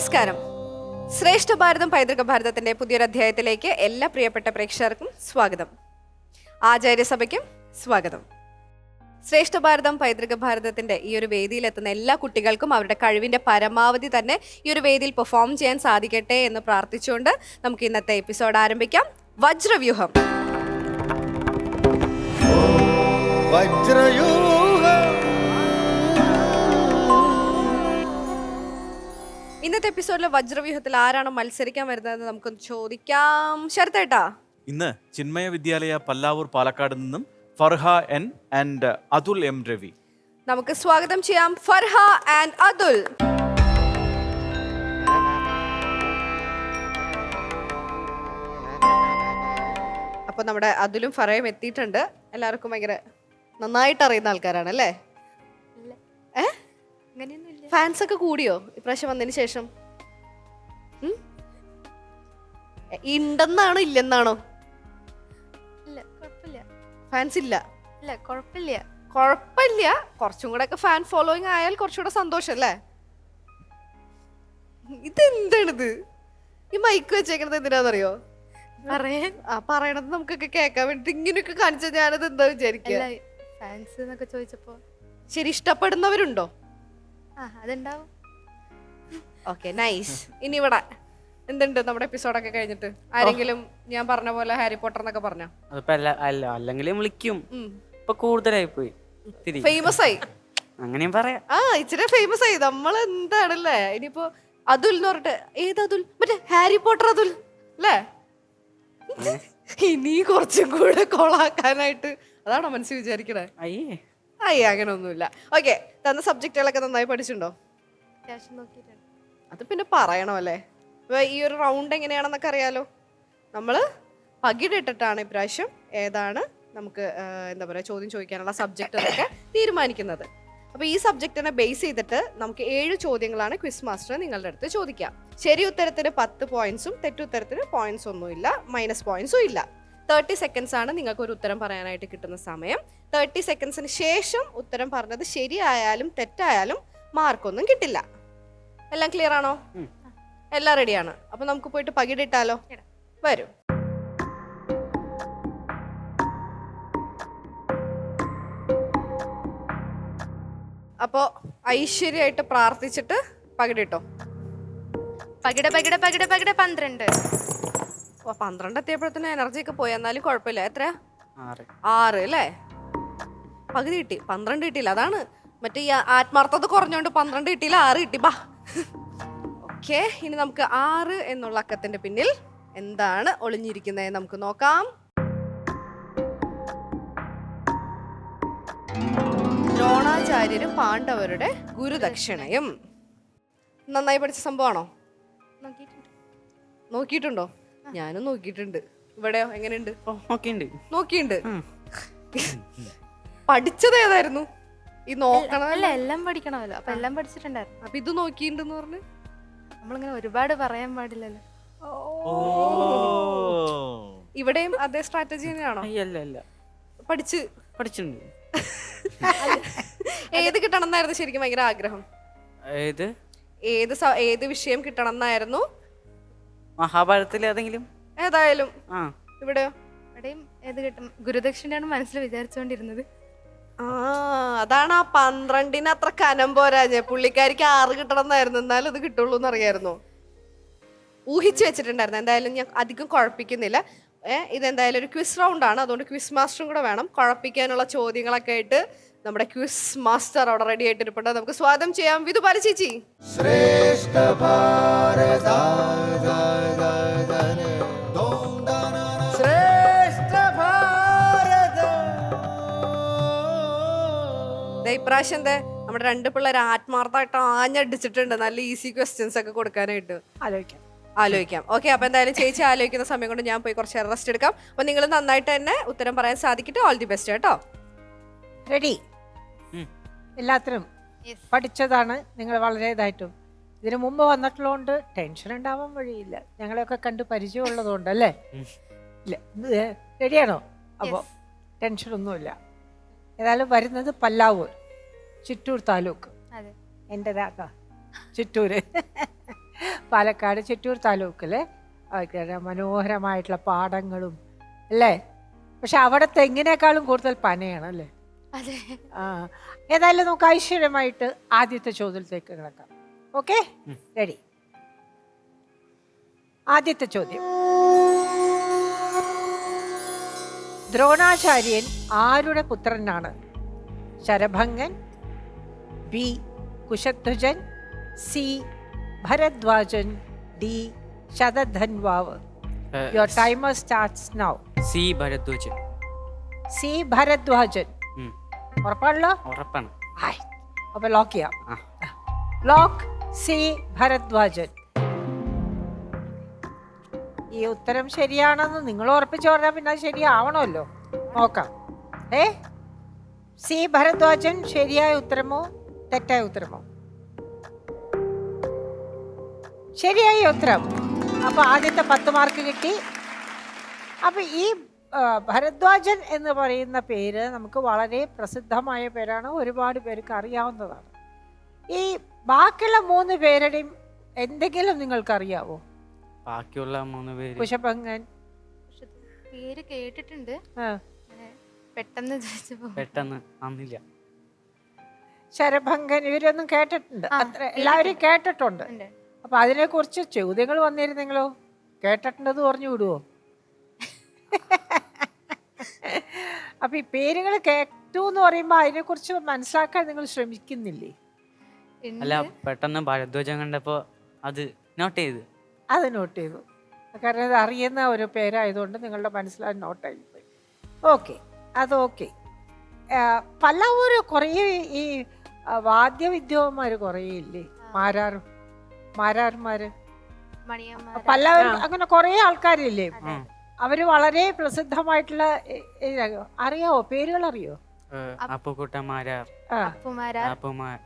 നമസ്കാരം. ശ്രേഷ്ഠ ഭാരതം പൈതൃക ഭാരതത്തിന്റെ പുതിയൊരു അധ്യായത്തിലേക്ക് എല്ലാ പ്രിയപ്പെട്ട പ്രേക്ഷകർക്കും സ്വാഗതം. ആചാര്യസഭയ്ക്കും സ്വാഗതം. ശ്രേഷ്ഠ ഭാരതം പൈതൃക ഭാരതത്തിന്റെ ഈ ഒരു വേദിയിലെത്തുന്ന എല്ലാ കുട്ടികൾക്കും അവരുടെ കഴിവിന്റെ പരമാവധി തന്നെ ഈ ഒരു വേദിയിൽ പെർഫോം ചെയ്യാൻ സാധിക്കട്ടെ എന്ന് പ്രാർത്ഥിച്ചുകൊണ്ട് നമുക്ക് ഇന്നത്തെ എപ്പിസോഡ് ആരംഭിക്കാം. വജ്രവ്യൂഹം. ഇന്നത്തെ എപ്പിസോഡിലെ വജ്രവ്യൂഹത്തിൽ ആരാണ് മത്സരിക്കാൻ വരുന്നതെന്ന് നമുക്കൊന്ന് ചോദിക്കാം. ശരത്തേട്ടാ, ഇന്ന് ചിന്മയ വിദ്യാലയ പല്ലാവൂർ പാലക്കാട് നിന്നും Farha N and Athul M Ravi. നമുക്ക് സ്വാഗതം ചെയ്യാം ഫർഹ ആൻഡ് അതുൽ. അപ്പൊ നമ്മുടെ അതുലും ഫറയും എത്തിയിട്ടുണ്ട്. എല്ലാവർക്കും ഭയങ്കര നന്നായിട്ട് അറിയുന്ന ആൾക്കാരാണ് അല്ലേ? ഫാൻസ് ഒക്കെ കൂടിയോ ഇപ്രാവശ്യം വന്നതിന് ശേഷം? ഉണ്ടെന്നാണോ ഇല്ലെന്നാണോ? ഫാൻസ് ഇല്ല. കുഴപ്പമില്ല. കുറച്ചും കൂടെ ഒക്കെ ഫാൻ ഫോളോയിങ് ആയാൽ കുറച്ചുകൂടെ സന്തോഷം അല്ലേ? ഇതെന്താണിത്? ഈ മൈക്ക് വെച്ചേക്കണത് എന്തിനാന്നറിയോ? പറയണത് നമുക്കൊക്കെ കേൾക്കാൻ വേണ്ടി ഇങ്ങനെയൊക്കെ കാണിച്ചാൽ ഞാനത് എന്താ വിചാരിക്കുക? ഫാൻസ് എന്നൊക്കെ ചോദിച്ചപ്പോ ശരി, ഇഷ്ടപ്പെടുന്നവരുണ്ടോ? അതുണ്ടാവും. Okay, nice. ഇനി ഇവിടെ എന്തുണ്ട് നമ്മുടെ എപ്പിസോഡൊക്കെ കഴിഞ്ഞിട്ട്? ആരെങ്കിലും ഞാൻ പറഞ്ഞ പോലെ ഹാരി പോട്ടർ എന്നൊക്കെ പറഞ്ഞോ? അല്ലെങ്കിലും വിളിക്കും. ഇപ്പൊ കൂടുതലായി പോയി, ഫേമസ് ആയി. അങ്ങനെയും പറയാം. ഇച്ചിരി ഫേമസ് ആയി. നമ്മൾ എന്താണല്ലേ ഇനിയിപ്പോ അതുൽ എന്ന് പറഞ്ഞിട്ട്, ഏത് അതുൽ? മറ്റേ ഹാരി പോട്ടർ അതുൽ അല്ലേ? ഇനി കുറച്ചും കൂടെ കൊളാക്കാനായിട്ട് അതാണോ മനസ്സിൽ വിചാരിക്കണേ? അയ്യേ, അങ്ങനെ ഒന്നുമില്ല. ഓക്കെ, തന്ന സബ്ജക്റ്റുകളൊക്കെ നന്നായി പഠിച്ചിട്ടുണ്ടോ? അത് പിന്നെ പറയണമല്ലേ. ഈ ഒരു റൗണ്ട് എങ്ങനെയാണെന്നൊക്കെ അറിയാലോ. നമ്മൾ പകിടിട്ടിട്ടാണ് ഇപ്രാവശ്യം ഏതാണ് നമുക്ക് എന്താ പറയുക ചോദ്യം ചോദിക്കാനുള്ള സബ്ജക്റ്റ് എന്നൊക്കെ തീരുമാനിക്കുന്നത്. അപ്പോൾ ഈ സബ്ജക്റ്റിനെ ബേസ് ചെയ്തിട്ട് നമുക്ക് 7 ചോദ്യങ്ങളാണ് ക്വിസ് മാസ്റ്റർ നിങ്ങളുടെ അടുത്ത് ചോദിക്കാം. ശരി ഉത്തരത്തിന് 10 പോയിന്റ്സും തെറ്റുത്തരത്തിന് പോയിന്റ്സ് ഒന്നുമില്ല, മൈനസ് പോയിന്റ്സും ഇല്ല. 30 സെക്കൻഡ്സ് ആണ് നിങ്ങൾക്ക് ഒരു ഉത്തരം പറയാനായിട്ട് കിട്ടുന്ന സമയം. 30 സെക്കൻഡ്സിന് ശേഷം ഉത്തരം പറഞ്ഞത് ശരിയായാലും തെറ്റായാലും മാർക്കൊന്നും കിട്ടില്ല. എല്ലാം ക്ലിയർ ആണോ? എല്ലാം റെഡിയാണ്. അപ്പൊ നമുക്ക് പോയിട്ട് പകിടിട്ടാലോ? വരൂ. അപ്പോ ഐശ്വര്യമായിട്ട് പ്രാർത്ഥിച്ചിട്ട് പകിടിട്ടോ. പകിട 12. 12 എത്തിയപ്പോഴത്തേന് എനർജി ഒക്കെ പോയി. എന്നാലും കുഴപ്പമില്ല. എത്രയാ? 6 അല്ലേ? പകുതി കിട്ടി, 12 കിട്ടിയില്ല. അതാണ് മറ്റേ ഈ ആത്മാർത്ഥത കുറഞ്ഞോണ്ട് 12 കിട്ടിയില്ല, 6 കിട്ടി. ബാ. ഓക്കെ, ഇനി നമുക്ക് 6 എന്നുള്ള അക്കത്തിന്റെ പിന്നിൽ എന്താണ് ഒളിഞ്ഞിരിക്കുന്നത് നമുക്ക് നോക്കാം. ദ്രോണാചാര്യരും പാണ്ഡവരുടെ ഗുരുദക്ഷിണയും. നന്നായി പഠിച്ച സംഭവമാണോ? നോക്കിയിട്ടുണ്ടോ? ഞാനും നോക്കിയിട്ടുണ്ട്. ഇവിടെയോ എങ്ങനെയുണ്ട്? നോക്കിയിട്ടുണ്ട്. പഠിച്ചത് ഏതായിരുന്നു? ഈ നോക്കണമല്ല, എല്ലാം പഠിക്കണമല്ലോ. അപ്പൊ എല്ലാം പഠിച്ചിട്ടുണ്ടായിരുന്നു. അപ്പൊ ഇത് നോക്കിയിട്ടുണ്ടെന്ന് പറഞ്ഞു നമ്മളിങ്ങനെ ഒരുപാട് പറയാൻ പാടില്ലല്ലോ. ഇവിടെയും അതേ സ്ട്രാറ്റജി തന്നെയാണോ? പഠിച്ചിട്ടുണ്ട്. ഏത് കിട്ടണം എന്നായിരുന്നു ശരിക്കും ഭയങ്കര ആഗ്രഹം? ഏത് വിഷയം കിട്ടണം എന്നായിരുന്നു? മഹാഭാരതത്തിൽ ഏതെങ്കിലും. ഏതായാലും. ഇവിടെയോ? ഇവിടെയും ഏത് കിട്ടും? ഗുരുദക്ഷിണയാണ് മനസ്സിൽ വിചാരിച്ചുകൊണ്ടിരുന്നത്. അതാണ് ആ 12 അത്ര കനം പോരാഞ്ഞ. പുള്ളിക്കാരിക്ക് 6 കിട്ടണം എന്നായിരുന്നു, എന്നാലും ഇത് കിട്ടുള്ളൂ എന്ന് അറിയായിരുന്നോ? ഊഹിച്ചു വെച്ചിട്ടുണ്ടായിരുന്നു. എന്തായാലും ഞാൻ അധികം കുഴപ്പിക്കുന്നില്ല. ഇതെന്തായാലും ഒരു ക്വിസ് റൗണ്ട് ആണ്, അതുകൊണ്ട് ക്വിസ് മാസ്റ്ററും കൂടെ വേണം. കുഴപ്പിക്കാനുള്ള ചോദ്യങ്ങളൊക്കെ ആയിട്ട് നമ്മുടെ ക്വിസ് മാസ്റ്റർ അവിടെ റെഡി ആയിട്ടിരിപ്പുണ്ട്. നമുക്ക് സ്വാഗതം ചെയ്യാം വിധുപാല ചേച്ചി. ഇപ്രാവശ്യം എന്താ നമ്മുടെ 2 പിള്ളേർ ആത്മാർത്ഥമായിട്ട് ആഞ്ഞടിച്ചിട്ടുണ്ട് നല്ല ഈസി ക്വസ്റ്റ്യൻസ് ഒക്കെ കൊടുക്കാനായിട്ട്. ആലോചിക്കാം. ഓക്കെ, അപ്പൊ എന്തായാലും ചേച്ചി ആലോചിക്കുന്ന സമയം കൊണ്ട് ഞാൻ പോയി കുറച്ച് റെസ്റ്റ് എടുക്കാം. അപ്പൊ നിങ്ങൾ നന്നായിട്ട് തന്നെ ഉത്തരം പറയാൻ സാധിക്കട്ടെ. ഓൾ ദി ബെസ്റ്റ് കേട്ടോ. റെഡി? എല്ലാത്തിനും പഠിച്ചതാണ് നിങ്ങൾ വളരെ ഇതായിട്ടും. ഇതിനു മുമ്പ് വന്നിട്ടുള്ളതുകൊണ്ട് ടെൻഷൻ ഉണ്ടാവാൻ വഴിയില്ല. ഞങ്ങളെയൊക്കെ കണ്ട് പരിചയമുള്ളതുകൊണ്ട് അല്ലേ? ഇല്ല, റെഡിയാണോ? അപ്പോൾ ടെൻഷനൊന്നുമില്ല. ഏതായാലും വരുന്നത് പല്ലാവൂർ, ചിറ്റൂർ താലൂക്ക്. എൻ്റെതാ ചിറ്റൂര്. പാലക്കാട് ചിറ്റൂർ താലൂക്കിൽ മനോഹരമായിട്ടുള്ള പാടങ്ങളും അല്ലേ? പക്ഷെ അവിടെ തെങ്ങിനേക്കാളും കൂടുതൽ പനയാണ് അല്ലേ? അതെ. ആ, ഏതായാലും നമുക്ക് ഐശ്വര്യമായിട്ട് ആദ്യത്തെ ചോദ്യത്തിലേക്ക് കിടക്കാം. Okay, ready? ആദ്യത്തെ ചോദ്യം, ദ്രോണാചാര്യൻ ആരുടെ പുത്രനാണ്? Sharabhangan, B Kushadhwajan, C Bharadwajan, D Shatadhanva? Your timer starts now. C Bharadwajan. C Bharadwajan ഉറപ്പാണല്ലോ? ഉറപ്പാണ്. അപ്പൊ ലോക്ക് ചെയ്യാം. ആ. Lock C Bharadwajan. ഈ ഉത്തരം ശരിയാണെന്ന് നിങ്ങൾ ഉറപ്പിച്ചു പറഞ്ഞാൽ പിന്നെ അത് ശരിയാവണമല്ലോ. നോക്കാം. സി ഭരദ്വാജൻ ശരിയായ ഉത്തരമോ തെറ്റായ ഉത്തരമോ? ശരിയായ ഉത്തരം. അപ്പൊ ആദ്യത്തെ 10 മാർക്ക് കിട്ടി. അപ്പൊ ഈ ഭരദ്വാജൻ എന്ന് പറയുന്ന പേര് നമുക്ക് വളരെ പ്രസിദ്ധമായ പേരാണ്, ഒരുപാട് പേർക്ക് അറിയാവുന്നതാണ്. ഈ ബാക്കിയുള്ള 3 പേരുടെയും എന്തെങ്കിലും നിങ്ങൾക്ക് അറിയാവോ? ബാക്കിയുള്ള 3 പേര് കുശഭംഗൻ പക്ഷെ പേര് കേട്ടിട്ടുണ്ട്. ആ, പെട്ടെന്ന് ചോദിച്ചപ്പോ പെട്ടെന്ന് വന്നില്ല. ശരഭംഗൻ ഇവരൊന്നും കേട്ടിട്ടുണ്ട്. അത്ര എല്ലാവരും കേട്ടിട്ടുണ്ട്. ഉണ്ട്. അപ്പൊ അതിനെ കുറിച്ച് ചോദ്യങ്ങൾ വന്നിരുന്നെങ്കിലോ കേട്ടിട്ടുണ്ടെന്ന് പറഞ്ഞു വിടുവോ? അപ്പൊ ഈ പേരുകൾ കേട്ടു എന്ന് പറയുമ്പോ അതിനെ കുറിച്ച് മനസ്സിലാക്കാൻ നിങ്ങൾ ശ്രമിക്കുന്നില്ലേ? അല്ല, പെട്ടെന്ന് ഭരദ്വാജൻ കണ്ടപ്പോ അത് നോട്ട് ചെയ്ത്. അത് നോട്ട് ചെയ്തു. കാരണം ഇത് അറിയുന്ന ഒരു പേരായതുകൊണ്ട് നിങ്ങളുടെ മനസ്സിലായി നോട്ടായി പോയി. ഓക്കെ, അത് ഓക്കെ. പല്ലവൂര് കുറേ ഈ വാദ്യവിദ്യമാര് കുറേ ഇല്ലേ? മാരാർമാര് മണിയന്മാർ. പല്ലവർ അങ്ങനെ കുറേ ആൾക്കാരില്ലേ? അതെ. അവര് വളരെ പ്രസിദ്ധമായിട്ടുള്ള അറിയാവോ? പേരുകൾ അറിയോ? അപ്പുക്കുട്ടന്മാരാർ, ആ, അപ്പുമാരാർ, അപ്പുമാർ,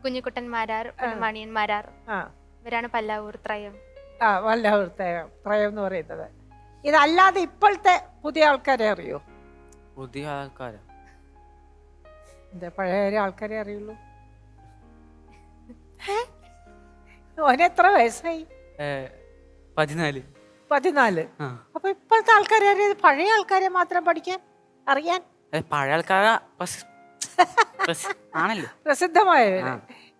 കുഞ്ഞിക്കുട്ടന്മാരാർ, പിന്നെ മണിയന്മാരാർ. ആ, ഇവരാണ് പല്ലാവൂർ ത്രയം. ആ, വല്ലവർ ത്രയം എന്ന് പറയുന്നത്. ഇതല്ലാതെ ഇപ്പോഴത്തെ പുതിയ ആൾക്കാരെ അറിയോ? പുതിയ ആൾക്കാരാ? എന്താ പഴയ ആൾക്കാരെ അറിയുള്ളൂ? ഓനെത്ര വയസ്സായി? 14. 14. ആ. അപ്പൊ ഇപ്പോഴത്തെ ആൾക്കാരെ അറിയാതെ പഴയ ആൾക്കാരെ മാത്രം പഠിക്കാൻ അറിയാൻ? പഴയ ആൾക്കാരാ ആണല്ലോ. പ്രസിദ്ധമായവര്.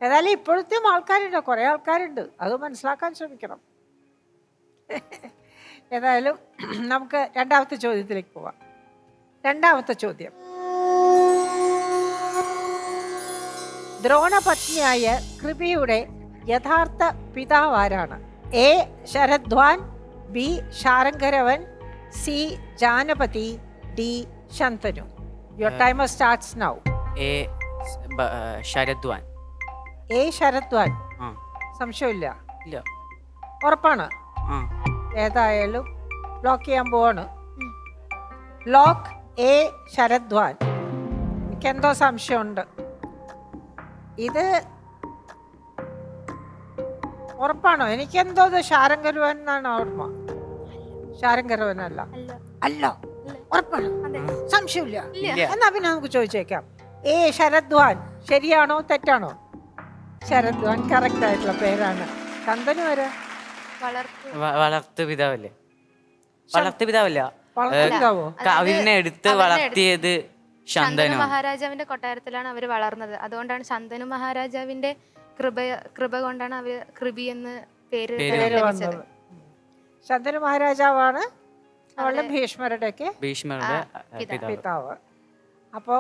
ഏതായാലും ഇപ്പോഴത്തെ ആൾക്കാരുണ്ട്, കുറെ ആൾക്കാരുണ്ട്, അത് മനസ്സിലാക്കാൻ ശ്രമിക്കണം. ഏതായാലും നമുക്ക് രണ്ടാമത്തെ ചോദ്യത്തിലേക്ക് പോവാം. രണ്ടാമത്തെ ചോദ്യം, ദ്രോണപത്നിയായ കൃപിയുടെ യഥാർത്ഥ പിതാവ് ആരാണ്? A Sharadwan, B Sharangaravan, C Janapati, D Shantanu? Your timer starts now. A Sharadwan. A Sharadwan. ആ. സംശയമില്ല? ഇല്ല. ഉറപ്പാണ്? ആ. ഏതായാലും ലോക്ക് ചെയ്യാൻ പോവാണ്. Lock A Sharadwan. എനിക്കെന്തോ സംശയമുണ്ട്. ഇത് ഉറപ്പാണോ? എനിക്കെന്തോ ഇത് ശാരംഗരവൻ എന്നാണ് ഓർമ്മ. ശാരംഗരവൻ അല്ല? അല്ല. ഉറപ്പാണ്? സംശയമില്ല? എന്നാ പിന്നെ നമുക്ക് ചോദിച്ചേക്കാം. എ ശരദ്വാൻ ശരിയാണോ തെറ്റാണോ? ശരദ്വാൻ കറക്റ്റ് ആയിട്ടുള്ള പേരാണ്. ശന്തനു വരെ വളർത്തു പിതാവല്ലേ? വളർത്തു പിതാവല്ല, വളർത്തിണ്ടാവോ? അവരിനെ എടുത്ത് വളർത്തിയത് ശന്തനു മഹാരാജാവിന്റെ കൊട്ടാരത്തിലാണ് അവര് വളർന്നത്. അതുകൊണ്ടാണ് ശന്തനു മഹാരാജാവിന്റെ കൃപ കൊണ്ടാണ് അവര് കൃപി എന്ന് പേര് വന്നത്. ശന്തനു മഹാരാജാവാണ് അവളുടെ ഭീഷ്മരുടെ പിതാവ്. അപ്പോ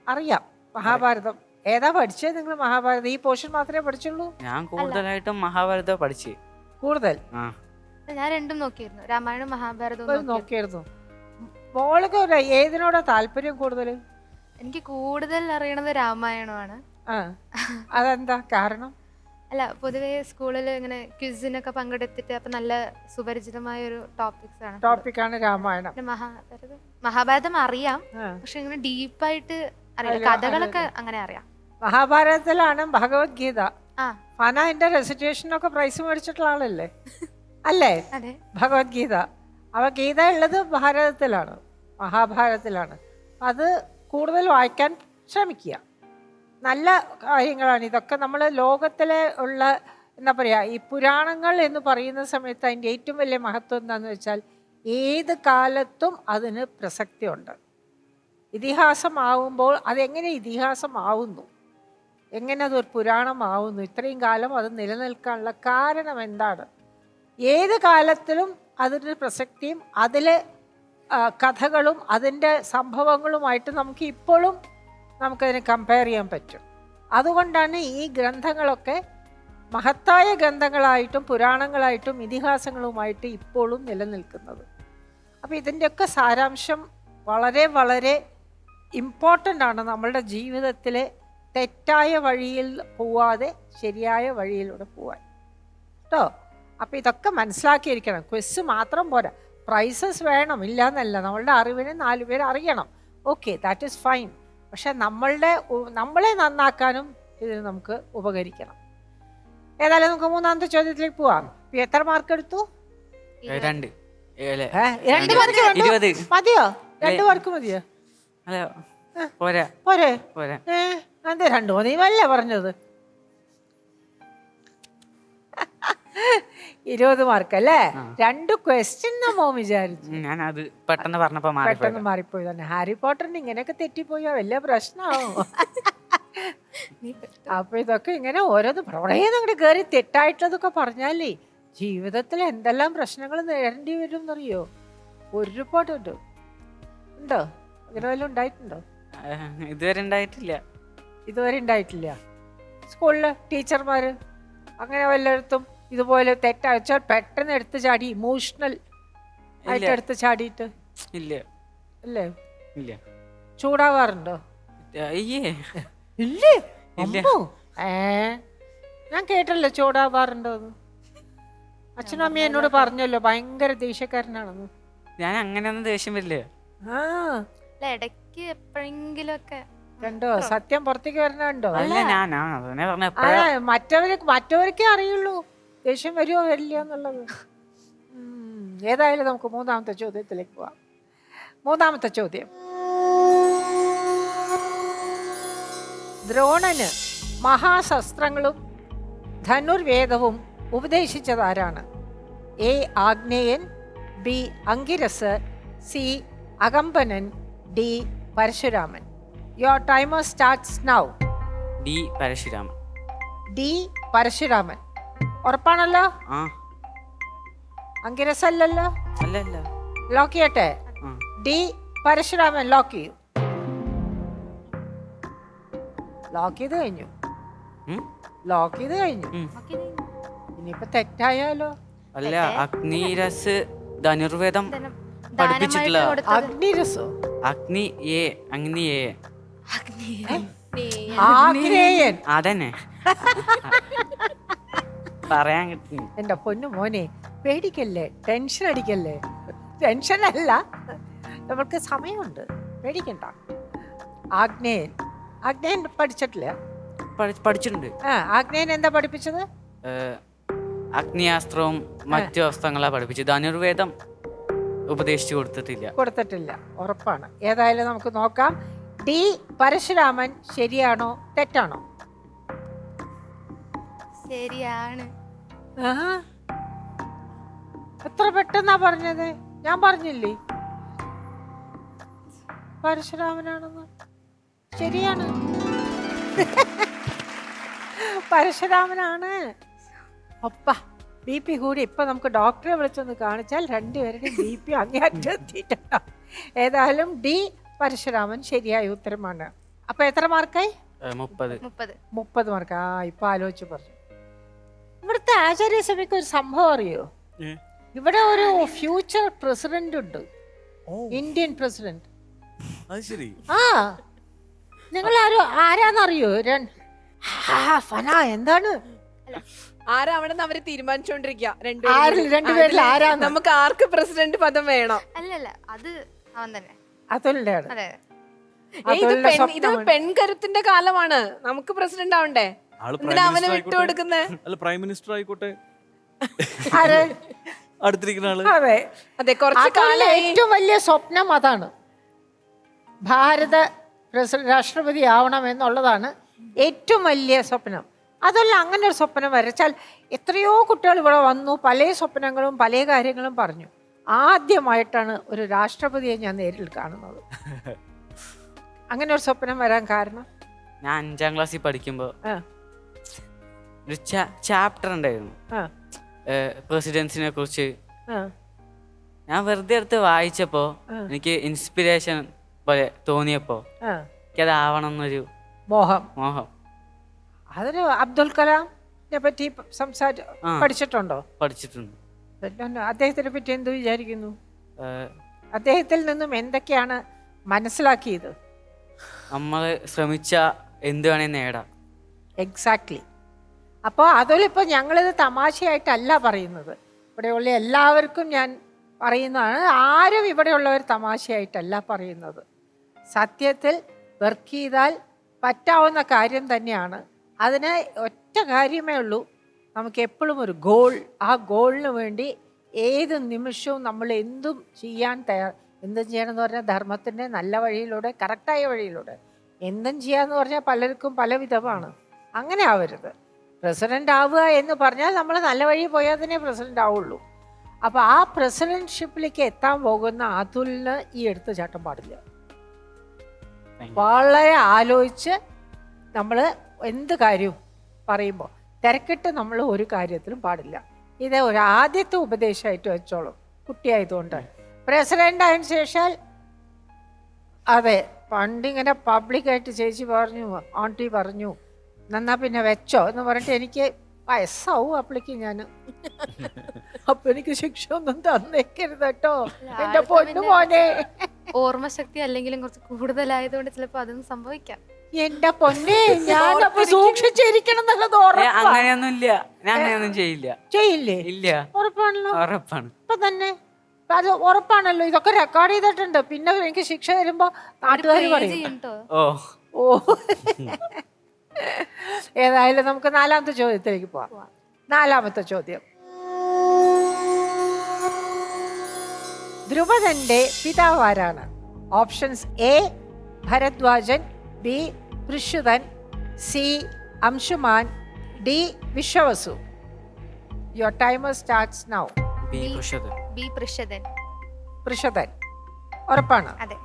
അറിയാം മഹാഭാരതം. ഏതാ പഠിച്ചത് നിങ്ങൾ? മഹാഭാരതം ഈ പോർഷൻ മാത്രമേ പഠിച്ചുള്ളൂ? ഞാൻ കൂടുതലായിട്ടും മഹാഭാരതം പഠിച്ചു. കൂടുതൽ ഞാൻ രണ്ടും നോക്കിയിരുന്നു, രാമായണം മഹാഭാരതവും നോക്കിയിരുന്നു. മോൾക്ക് ഏതിനോടാ താല്പര്യം കൂടുതൽ? എനിക്ക് കൂടുതൽ അറിയണത് രാമായണമാണ്. അതെന്താ കാരണം? അല്ല, പൊതുവെ സ്കൂളിൽ ഇങ്ങനെ ക്വിസിനൊക്കെ പങ്കെടുത്തിട്ട് അപ്പൊ നല്ല സുപരിചിതമായ ഒരു ടോപ്പിക്കാണ് രാമായണം. മഹാഭാരതം അറിയാം, പക്ഷെ ഇങ്ങനെ ഡീപ്പായിട്ട് അറിയില്ല. കഥകളൊക്കെ അങ്ങനെ അറിയാം. മഹാഭാരതത്തിലാണ് ഭഗവത്ഗീത. ഫാനന്റെ റെസിറ്റേഷനൊക്കെ പ്രൈസ് മേടിച്ചിട്ടുള്ള ആളല്ലേ? അല്ലേ? ഭഗവത്ഗീത. അവ ഗീത ഉള്ളത് ഭാരതത്തിലാണ്, മഹാഭാരതത്തിലാണ്. അത് കൂടുതൽ വായിക്കാൻ ശ്രമിക്കുക. നല്ല കാര്യങ്ങളാണ് ഇതൊക്കെ. നമ്മൾ ലോകത്തിലെ ഉള്ള എന്താ പറയുക, ഈ പുരാണങ്ങൾ എന്ന് പറയുന്ന സമയത്ത് അതിൻ്റെ ഏറ്റവും വലിയ മഹത്വം എന്താണെന്ന് വെച്ചാൽ ഏത് കാലത്തും അതിന് പ്രസക്തിയുണ്ട്. ഇതിഹാസമാവുമ്പോൾ അതെങ്ങനെ ഇതിഹാസമാവുന്നു, എങ്ങനെ അതൊരു പുരാണമാവുന്നു, ഇത്രയും കാലം അത് നിലനിൽക്കാനുള്ള കാരണം എന്താണ്, ഏത് കാലത്തിലും അതിൻ്റെ പ്രസക്തിയും അതിലെ കഥകളും അതിൻ്റെ സംഭവങ്ങളുമായിട്ട് നമുക്ക് ഇപ്പോഴും നമുക്കതിനെ കമ്പയർ ചെയ്യാൻ പറ്റും. അതുകൊണ്ടാണ് ഈ ഗ്രന്ഥങ്ങളൊക്കെ മഹത്തായ ഗ്രന്ഥങ്ങളായിട്ടും പുരാണങ്ങളായിട്ടും ഇതിഹാസങ്ങളുമായിട്ട് ഇപ്പോഴും നിലനിൽക്കുന്നത്. അപ്പോൾ ഇതിൻ്റെയൊക്കെ സാരാംശം വളരെ വളരെ ഇമ്പോർട്ടൻ്റ് ആണ് നമ്മളുടെ ജീവിതത്തിലെ തെറ്റായ വഴിയിൽ പോവാതെ ശരിയായ വഴിയിലൂടെ പോവാൻ കേട്ടോ. അപ്പോൾ ഇതൊക്കെ മനസ്സിലാക്കിയിരിക്കണം. ക്വിസ് മാത്രം പോരാ, പ്രൈസസ് വേണം, ഇല്ല എന്നല്ല. നമ്മളുടെ അറിവിനെ 4 പേര് അറിയണം, ഓക്കെ, ദാറ്റ് ഈസ് ഫൈൻ. പക്ഷെ നമ്മളെ നന്നാക്കാനും ഇതിന് നമുക്ക് ഉപകരിക്കണം. ഏതായാലും നമുക്ക് 3ാമത്തെ ചോദ്യത്തിലേക്ക് പോവാം. എത്ര മാർക്ക് എടുത്തു? 2. 2 മാർക്ക് 20. മതിയോ? 2 മാർക്ക് മതിയോ? അല്ല പോരാ. പോരെ? പോരാ. എന്താ 2 മതിയല്ലേ പറഞ്ഞത്? 20 മാർക്ക് അല്ലേ? 2 ക്വസ്റ്റ്യൻ നമ്മോ വിചാരിച്ചു. ഞാൻ അത് പെട്ടെന്ന് പറഞ്ഞപ്പോ പെട്ടെന്ന് മാറിപ്പോയി തന്നെ. ഹാരി പോട്ടറിന് ഇങ്ങനെയൊക്കെ തെറ്റിപ്പോയോ വലിയ പ്രശ്നമാവും. അപ്പൊ ഇതൊക്കെ ഇങ്ങനെ ഓരോന്ന് പ്രളയം അങ്ങോട്ട് കയറി തെറ്റായിട്ടതൊക്കെ പറഞ്ഞാലേ ജീവിതത്തിൽ എന്തെല്ലാം പ്രശ്നങ്ങൾ നേരിടേണ്ടി വരും എന്നറിയോ? ഒരുപാടുണ്ട്. ഉണ്ടോ? അങ്ങനെ വല്ലതും ഉണ്ടായിട്ടുണ്ടോ? ഇതുവരെ ഉണ്ടായിട്ടില്ല. ഇതുവരെ ഉണ്ടായിട്ടില്ല. സ്കൂളില് ടീച്ചർമാര് അങ്ങനെ വല്ലയിടത്തും ഇതുപോലെ തെറ്റാച്ചാൽ പെട്ടെന്ന് എടുത്ത് ചാടി ഇമോഷണൽ ആയിട്ട് എടുത്ത് ചാടിയിട്ട് ഇല്ല. അല്ലേ? ഇല്ല. ചൂടാവാറുണ്ടോ? അയ്യേ ഇല്ലേ? ഇല്ല. അമ്മോ. ഞാൻ കേട്ടല്ലോ ചൂടാവാറുണ്ടോ എന്ന്. അച്ഛനും അമ്മയും എന്നോട് പറഞ്ഞല്ലോ ഭയങ്കര ദേഷ്യക്കാരനാണെന്ന്. ഞാൻ അങ്ങനെയൊന്നും ദേഷ്യം വരില്ല. ആ ഇടയ്ക്ക് എപ്പോഴെങ്കിലും ഒക്കെ കണ്ടോ സത്യം പുറത്തേക്ക് വരണുണ്ടോ? അല്ല ഞാൻ അതന്നെ പറഞ്ഞ മറ്റവർക്കേ അറിയുള്ളൂ ദേഷ്യം വരുമോ വരില്ല എന്നുള്ളത്. ഏതായാലും നമുക്ക് 3ാമത്തെ ചോദ്യത്തിലേക്ക് പോവാം. 3ാമത്തെ ചോദ്യം. ദ്രോണന് മഹാശസ്ത്രങ്ങളും ധനുർവേദവും ഉപദേശിച്ചതാരാണ്? A Agneyan, B Angiras, C Akampanan, D Parashuraman. Your timer starts now. D Parashuraman. D Parashuraman ഉറപ്പാണല്ലോ? ആ. അങ്കിരസ് അല്ലല്ലോ? അല്ലല്ല. ലോക്ക് ചെയ്യട്ടെ? ആ. ഡി പരശുരാമൻ ലോക്ക് ചെയ്യൂ. ലോക്ക് ചെയ്ത് കഴിഞ്ഞു. ലോക്ക് ചെയ്ത് കഴിഞ്ഞു. ഇനിയിപ്പോ തെറ്റായാലോ? അല്ല, അഗ്നിരസ് ധനുർവേദം പഠിപ്പിച്ചിട്ടില്ല. അഗ്നിരസോ? അഗ്നി എ. അഗ്നി എ. ആഗ്നേയൻ. അതന്നെ പറയാൻ കിട്ടി. എന്റെ പൊന്നു മോനെ പേടിക്കല്ലേ, ടെൻഷൻ അടിക്കല്ലേ. ടെൻഷൻ അല്ല, നമുക്ക് സമയമുണ്ട്, പേടിക്കണ്ട. ആഗ്നേയൻ. ആഗ്നേയൻ പഠിച്ചിട്ടില്ല? പഠിച്ചിട്ടുണ്ട്. ആഗ്നേയൻ എന്താ പഠിപ്പിച്ചത്? അഗ്നിയാസ്ത്രവും മറ്റു അസ്ത്രങ്ങളാ പഠിപ്പിച്ചത്. ധനുർവേദം ഉപദേശിച്ചു കൊടുത്തിട്ടില്ല. ഉറപ്പാണ്. ഏതായാലും നമുക്ക് നോക്കാം. ഡി പരശുരാമൻ ശരിയാണോ തെറ്റാണോ? ശരിയാണ്. എത്ര പെട്ടെന്നാ പറഞ്ഞത്? ഞാൻ പറഞ്ഞില്ലേ പരശുരാമനാണെന്ന്? ശരിയാണ്, പരശുരാമനാണ്. ഒപ്പ BP കൂടി. ഇപ്പൊ നമുക്ക് ഡോക്ടറെ വിളിച്ചൊന്ന് കാണിച്ചാൽ 2 പേരുടെയും BP അങ്ങേറ്റെത്തിയിട്ടുണ്ടാവും. ഏതായാലും ഡി പരശുരാമൻ ശരിയായ ഉത്തരമാണ്. അപ്പൊ എത്ര മാർക്കായി? 30 മാർക്ക്. ഇപ്പൊ ആലോചിച്ച് പറഞ്ഞു. ഇവിടുത്തെ ആചാര്യസഭയ്ക്ക് ഒരു സംഭവം അറിയോ? ഇവിടെ ഒരു ഫ്യൂച്ചർ പ്രസിഡന്റ് ഉണ്ട്, ഇന്ത്യൻ പ്രസിഡന്റ്. നിങ്ങൾ ആരാന്നറിയോ? ഫന എന്താണ്? ആരാവണെന്ന് അവര് തീരുമാനിച്ചോണ്ടിരിക്കുക. രണ്ടുപേരിൽ ആരാണ്? നമുക്ക് ആർക്ക് പ്രസിഡന്റ് പദം വേണം? അല്ലല്ല, അത് അവൻ തന്നെ. അതുല്ലാണ്. അതെ. ഇത് പെൺകരുത്തിന്റെ കാലമാണ്. നമുക്ക് പ്രസിഡന്റ് ആവണ്ടേ? എന്തിനാ അവന് വിട്ടുകൊടുക്കുന്നേ? പ്രൈം മിനിസ്റ്റർ ആയിക്കോട്ടെ. അതെ, കുറച്ച് കാലം ഏറ്റവും വലിയ സ്വപ്നം അതാണ്. ഭാരത രാഷ്ട്രപതി ആവണം എന്നുള്ളതാണ് ഏറ്റവും വലിയ സ്വപ്നം. അതല്ല, അങ്ങനെ ഒരു സ്വപ്നം വരച്ചാൽ എത്രയോ കുട്ടികൾ ഇവിടെ വന്നു, പല സ്വപ്നങ്ങളും പല കാര്യങ്ങളും പറഞ്ഞു. ആദ്യമായിട്ടാണ് ഒരു രാഷ്ട്രപതിയെ ഞാൻ നേരിൽ കാണുന്നത്. അങ്ങനെ ഒരു സ്വപ്നം വരാൻ കാരണം? ഞാൻ 5ാം ക്ലാസ്സിൽ പഠിക്കുമ്പോൾ ആ, ഒരു ചാപ്റ്റർ ഉണ്ടായിരുന്നു ആ, പ്രസിഡൻസിനെ കുറിച്ച്. ആ, ഞാൻ വെറുതെ എടുത്ത് വായിച്ചപ്പോൾ ആ. എനിക്ക് ഇൻസ്പിരേഷൻ പോലെ തോന്നിയപ്പോൾ ആ. എനിക്കതാവണം എന്നൊരു മോഹം. മോഹം. അതിന് അബ്ദുൽ കലാമിനെ പറ്റി ആ. പഠിച്ചിട്ടുണ്ടോ? പഠിച്ചിട്ടുണ്ട്. അദ്ദേഹത്തിനെ പറ്റി എന്ത് വിചാരിക്കുന്നു? ഏഹ്, അദ്ദേഹത്തിൽ നിന്നും എന്തൊക്കെയാണ് മനസ്സിലാക്കിയത്? നമ്മൾ ശ്രമിച്ച എന്ത് വേണേൽ നേടാം. എക്സാക്ട്ലി. അപ്പോൾ അതിലിപ്പോൾ ഞങ്ങളിത് തമാശയായിട്ടല്ല പറയുന്നത്, ഇവിടെയുള്ള എല്ലാവർക്കും ഞാൻ പറയുന്നതാണ്. ആരും ഇവിടെയുള്ളവർ തമാശയായിട്ടല്ല പറയുന്നത്. സത്യത്തിൽ വർക്ക് ചെയ്താൽ പറ്റാവുന്ന കാര്യം തന്നെയാണ്. അതിന് ഒറ്റ കാര്യമേ ഉള്ളൂ, നമുക്ക് എപ്പോഴും ഒരു ഗോൾ. ആ ഗോളിന് വേണ്ടി ഏത് നിമിഷവും നമ്മൾ എന്തും ചെയ്യാൻ എന്തും ചെയ്യണമെന്ന് പറഞ്ഞാൽ ധർമ്മത്തിൻ്റെ നല്ല വഴിയിലൂടെ, കറക്റ്റായ വഴിയിലൂടെ. എന്തും ചെയ്യാന്ന് പറഞ്ഞാൽ പലർക്കും പല വിധമാണ്. അങ്ങനെ ആവരുത്. പ്രസിഡൻ്റ് ആവുക എന്ന് പറഞ്ഞാൽ നമ്മൾ നല്ല വഴി പോയാൽ തന്നെ പ്രസിഡൻ്റ് ആവുള്ളൂ. അപ്പോൾ ആ പ്രസിഡൻഷിപ്പിലേക്ക് എത്താൻ പോകുന്ന അതുലിന് ഈ എടുത്തുചാട്ടം പാടില്ല. വളരെ ആലോചിച്ച് നമ്മൾ എന്ത് കാര്യവും പറയുമ്പോൾ തിരക്കിട്ട് നമ്മൾ ഒരു കാര്യത്തിലും പാടില്ല. ഇത് ഒരു ആദ്യത്തെ ഉപദേശമായിട്ട് വെച്ചോളും കുട്ടിയായതുകൊണ്ട്. പ്രസിഡൻ്റ് ആയതിനു ശേഷം അതെ പണ്ടിങ്ങനെ പബ്ലിക്കായിട്ട് ചേച്ചി പറഞ്ഞു, ആണ്ടി പറഞ്ഞു, എന്നാ പിന്നെ വെച്ചോ എന്ന് പറഞ്ഞിട്ട് എനിക്ക് വയസ്സാവും അപ്പോഴേക്കും ഞാൻ. അപ്പൊ എനിക്ക് ശിക്ഷ ഒന്നും തന്നേക്കരുത് കേട്ടോ എന്റെ പൊന്നു മോനെ. ഓർമ്മശക്തി അല്ലെങ്കിലും കുറച്ച് കൂടുതലായതുകൊണ്ട് ചിലപ്പോൾ അതൊന്നും സംഭവിക്കാം. എന്റെ പൊന്നെ, ഞാനപ്പൊ സൂക്ഷിച്ചിരിക്കണം എന്നുള്ളത് അങ്ങനെയൊന്നും ഇല്ല. ഞാൻ അങ്ങനെയൊന്നും ചെയ്യില്ല. ചെയ്യില്ലേ? ഇല്ല. ഉറപ്പാണല്ലോ. ഉറപ്പാണ്. ഇപ്പൊ തന്നെ അത് ഉറപ്പാണല്ലോ. ഇതൊക്കെ റെക്കോർഡ് ചെയ്തിട്ടുണ്ട്. പിന്നെ എനിക്ക് ശിക്ഷ തരുമ്പോ നാട്ടുകാർ പറയും. ചെയ്യുന്നുണ്ടോ? ഓ ഓ ഏതായാലും നമുക്ക് 4ാമത്തെ ചോദ്യത്തിലേക്ക് പോവാം. 4ാമത്തെ ചോദ്യം. ധ്രുവദന്റെ പിതാവ് ആരാണ്? Options: A Bharadwajan, B Prishutan, C Amshuman, D Vishwavasu. Your timer starts now. B Prishatan. Prishatan ഉറപ്പാണ്? അതെ.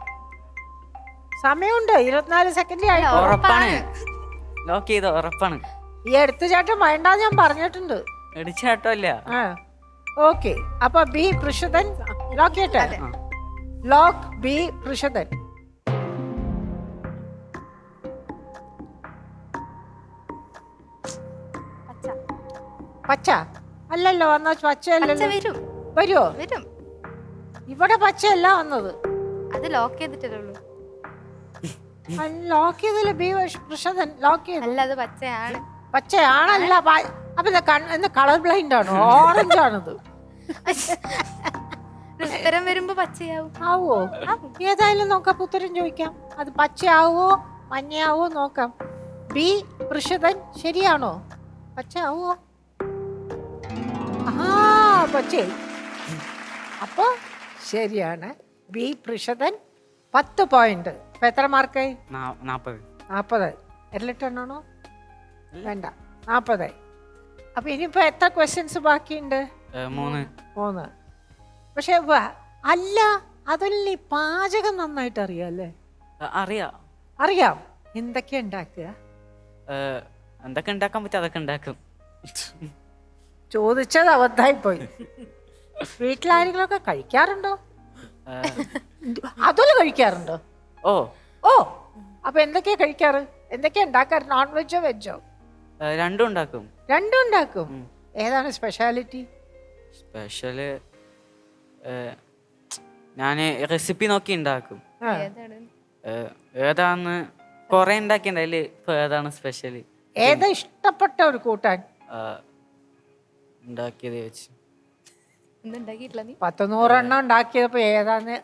സമയമുണ്ട്, 24 സെക്കൻഡ് ആയി. ഉറപ്പാണ്. ലോക്ക് ചെയ്തോ? ഉറപ്പാണ്. ഈ എടുത്തുചാട്ടം വേണ്ടാന്ന് ഞാൻ പറഞ്ഞിട്ടുണ്ട്. എടുച്ചാട്ടല്ല. ആ ഓക്കെ. അപ്പൊ ബി പൃഷതൻ ലോക്ക് ചെയ്യട്ടെ? അതെ. Lock B Prishatan. പച്ച. പച്ച അല്ലല്ലോ വന്ന. പച്ച പച്ചയല്ലല്ലോ. വരും. വരുമോ? വരും. ഇവിടെ പച്ചയല്ല വന്നത്. അത് ലോക്ക് ചെയ്തിട്ടല്ലേ ഉള്ളൂ. ലോക്ക് ചെയ്തില്ല. ബി പൃഷതൻ ലോക്ക് ചെയ്തു. അല്ല, അത് പച്ചയാണ്. പച്ചയാണല്ല. അപ്പൊ എന്താ കളർ ബ്ലൈൻഡ് ആണോ? ഓറഞ്ച് ആണത്. ഉത്തരം വരുമ്പോ പച്ചയാവും. ആവോ? ഏതായാലും നോക്കാം, ഉത്തരം ചോദിക്കാം. അത് പച്ചയാവോ മഞ്ഞയാവോ നോക്കാം. ബി പൃഷതൻ ശരിയാണോ? പച്ചയാവോ? ആ പച്ചേ. അപ്പൊ ശരിയാണ്. ബി പൃഷതൻ. 10 പോയിന്റ്. ഇപ്പൊ എത്ര മാർക്കായി? 40. 40. എരളിട്ടെണ്ണോ? വേണ്ട, 40. അപ്പൊ ഇനിയിപ്പോ എത്ര ക്വസ്റ്റ്യൻസ് ബാക്കിയുണ്ട്? 3. പക്ഷെ അല്ല, അതല്ലേ പാചകം നന്നായിട്ട് അറിയാല്ലേ? അറിയാം. അറിയാം. എന്തൊക്കെയാ ഉണ്ടാക്കുക? എന്തൊക്കെ ഉണ്ടാക്കാൻ പറ്റും അതൊക്കെ ഉണ്ടാക്കും. ചോദിച്ചത് അബദ്ധമായി പോയി. വീട്ടിലാരെങ്കിലുമൊക്കെ കഴിക്കാറുണ്ടോ? അതുപോലെ കഴിക്കാറുണ്ടോ? ഓ ഓ അപ്പൊ എന്തൊക്കെയാ കഴിക്കാറ്? എന്തൊക്കെയാ ഉണ്ടാക്കാറ്? നോൺ വെജോ വെജോ? രണ്ടും ഉണ്ടാക്കും. രണ്ടും ഉണ്ടാക്കും. ഏതാണ് സ്പെഷ്യാലിറ്റി? സ്പെഷ്യല് ഞാൻ റെസിപ്പി നോക്കി ഉണ്ടാക്കും. ഏതാണ്? ഏതാന്ന് കൊറേ ഉണ്ടാക്കിണ്ട്. അതില് ഇപ്പൊ ഏതാണ് സ്പെഷ്യല്? ഏതാ ഇഷ്ടപ്പെട്ട ഒരു കൂട്ടാൻ ഉണ്ടാക്കിയത് വെച്ച് ഒന്നും ഉണ്ടാക്കിയിട്ടില്ല നീ? 100 ഉണ്ടാക്കിയപ്പോ ഏതാന്ന്?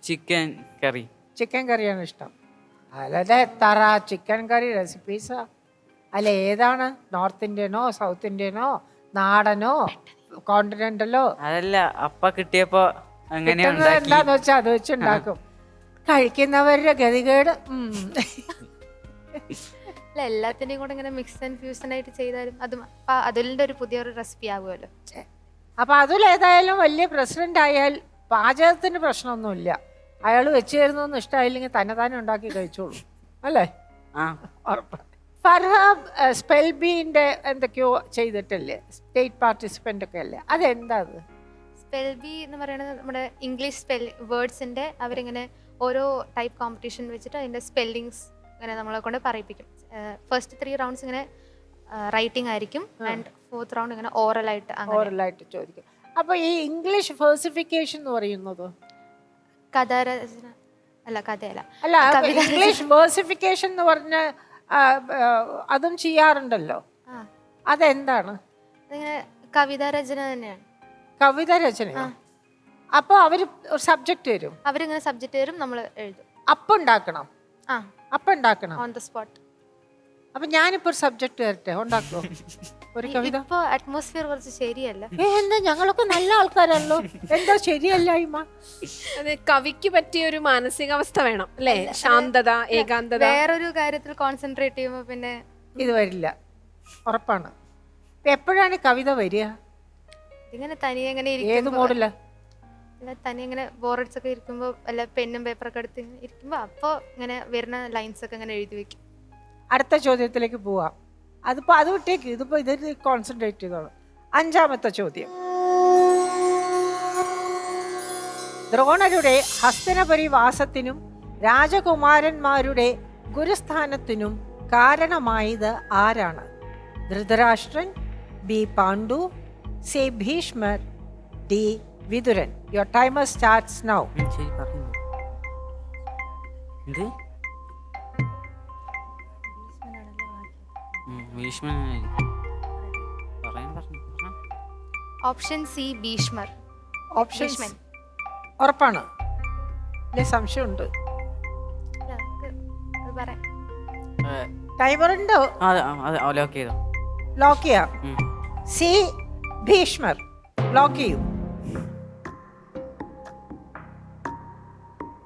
ചിക്കൻ കറി. ചിക്കൻ കറിയാണ് ഇഷ്ടം. അല്ലാതെ എത്ര ചിക്കൻ കറി റെസിപ്പീസാ? അല്ല ഏതാണ്? നോർത്ത് ഇന്ത്യനോ സൗത്ത് ഇന്ത്യനോ നാടനോ കോണ്ടിനെന്റലോ? അതല്ല, അപ്പ കിട്ടിയപ്പോ അങ്ങനെ എന്താന്ന് വെച്ചാൽ അത് വെച്ചുണ്ടാക്കും. കഴിക്കുന്നവരുടെ ഗതികേട്. അല്ല എല്ലാത്തിൻ്റെയും കൂടെ ഇങ്ങനെ മിക്സ് ആൻഡ് ഫ്യൂഷൻ ആയിട്ട് ചെയ്താലും അതും അതിലിൻ്റെ ഒരു പുതിയൊരു റെസിപ്പി ആകുമല്ലോ. അപ്പൊ അതിലേതായാലും വലിയ പ്രസിഡന്റ് ആയാൽ പാചകത്തിന് പ്രശ്നമൊന്നുമില്ല. അയാൾ വെച്ച് തരുന്നൊന്നും ഇഷ്ടമായില്ലെങ്കിൽ തന്നെ ഉണ്ടാക്കി കഴിച്ചോളൂ അല്ലേ? ആ ഉറപ്പ്. ഫർഹ സ്പെൽ ബീന്റെ എന്തൊക്കെയോ ചെയ്തിട്ടല്ലേ, സ്റ്റേറ്റ് പാർട്ടിസിപ്പന്റ് ഒക്കെ അല്ലേ, അതെന്താ അത്? സ്പെൽ ബി എന്ന് പറയുന്നത് നമ്മുടെ ഇംഗ്ലീഷ് വേർഡ്സിൻ്റെ അവരിങ്ങനെ ഓരോ ടൈപ്പ് കോമ്പറ്റീഷൻ വെച്ചിട്ട് അതിൻ്റെ സ്പെല്ലിങ്സ് ഇങ്ങനെ നമ്മളെ കൊണ്ട് പറയിപ്പിക്കും. ഫസ്റ്റ് 3 റൗണ്ട്സ് ഇങ്ങനെ റൈറ്റിംഗ് ആയിരിക്കും ആൻഡ് 4th റൗണ്ട് ഇങ്ങനെ ഓറലായിട്ട് ഓറലായിട്ട് ചോദിക്കും. അപ്പൊ ഈ ഇംഗ്ലീഷ് വേഴ്സിഫിക്കേഷൻ എന്ന് പറയുന്നത് കഥാരചന അല്ല, കഥയല്ല. അല്ല, ഇംഗ്ലീഷ് വേഴ്സിഫിക്കേഷൻ എന്ന് പറഞ്ഞ അതും ചെയ്യാറുണ്ടല്ലോ, അതെന്താണ്? അതിങ്ങനെ കവിതാ രചന തന്നെയാണ്. കവിത രചന. അപ്പൊ അവര് സബ്ജക്ട് തരും, അവരിങ്ങനെ സബ്ജക്റ്റ് തരും, നമ്മൾ എഴുതും. അപ്പുണ്ടാക്കണം. അപ്പുണ്ടാക്കണം ഓൺ ദ സ്പോട്ട്. അപ്പൊ ഞാനിപ്പോ ഒരു സബ്ജക്ട് തരട്ടെ, ഉണ്ടാക്കോ ഒരു കവിത? ഇപ്പൊ അറ്റ്മോസ്ഫിയർ കുറച്ച് ശരിയല്ല. എന്താ, ഞങ്ങളൊക്കെ നല്ല ആൾക്കാരല്ലോ, എന്താ ശരിയല്ലായ്മ? അത് കവിക്ക് പറ്റിയ ഒരു മാനസികാവസ്ഥ വേണം അല്ലേ? ശാന്തത, ഏകാന്തത. വേറൊരു കാര്യത്തിൽ കോൺസെൻട്രേറ്റ് ചെയ്യുമ്പോ പിന്നെ ഇത് വരില്ല, ഉറപ്പാണ്. എപ്പോഴാണ് കവിത വരിക? ഇങ്ങനെ തനിയെ ഇങ്ങനെ ഏത് മോഡില്ല? തനിയെ ഇങ്ങനെ ബോർഡ്സ് ഇരിക്കുമ്പോ അല്ല പെന്നും പേപ്പറൊക്കെ എടുത്ത് ഇരിക്കുമ്പോ അപ്പൊ ഇങ്ങനെ വരുന്ന ലൈൻസ് ഒക്കെ ഇങ്ങനെ എഴുതി വെക്കും. അടുത്ത ചോദ്യത്തിലേക്ക് പോവാം. അതിപ്പോ അത് വിട്ടേക്ക്, ഇതിപ്പോ ഇതിൽ കോൺസെൻട്രേറ്റ് ചെയ്തോളൂ. 5ാമത്തെ ചോദ്യം. ദ്രോണരുടെ ഹസ്തനപുരി വാസത്തിനും രാജകുമാരന്മാരുടെ ഗുരുസ്ഥാനത്തിനും കാരണമായത് ആരാണ്? Dhritarashtran, B Pandu, C Bhishmar, D Vithuran. Your timer starts now. ശരി പറഞ്ഞു. എന്ത് ഓപ്ഷൻ സി ഭീഷ്മർ. ഓപ്ഷൻ ഉറപ്പാണ്? അല്ലെ സംശയമുണ്ട്? ടൈമർ ഉണ്ടോ? ലോക്ക് ചെയ്തോ? ലോക്ക് ചെയ്യാം. സി ഭീഷ്മർ ലോക്ക് ചെയ്യൂ.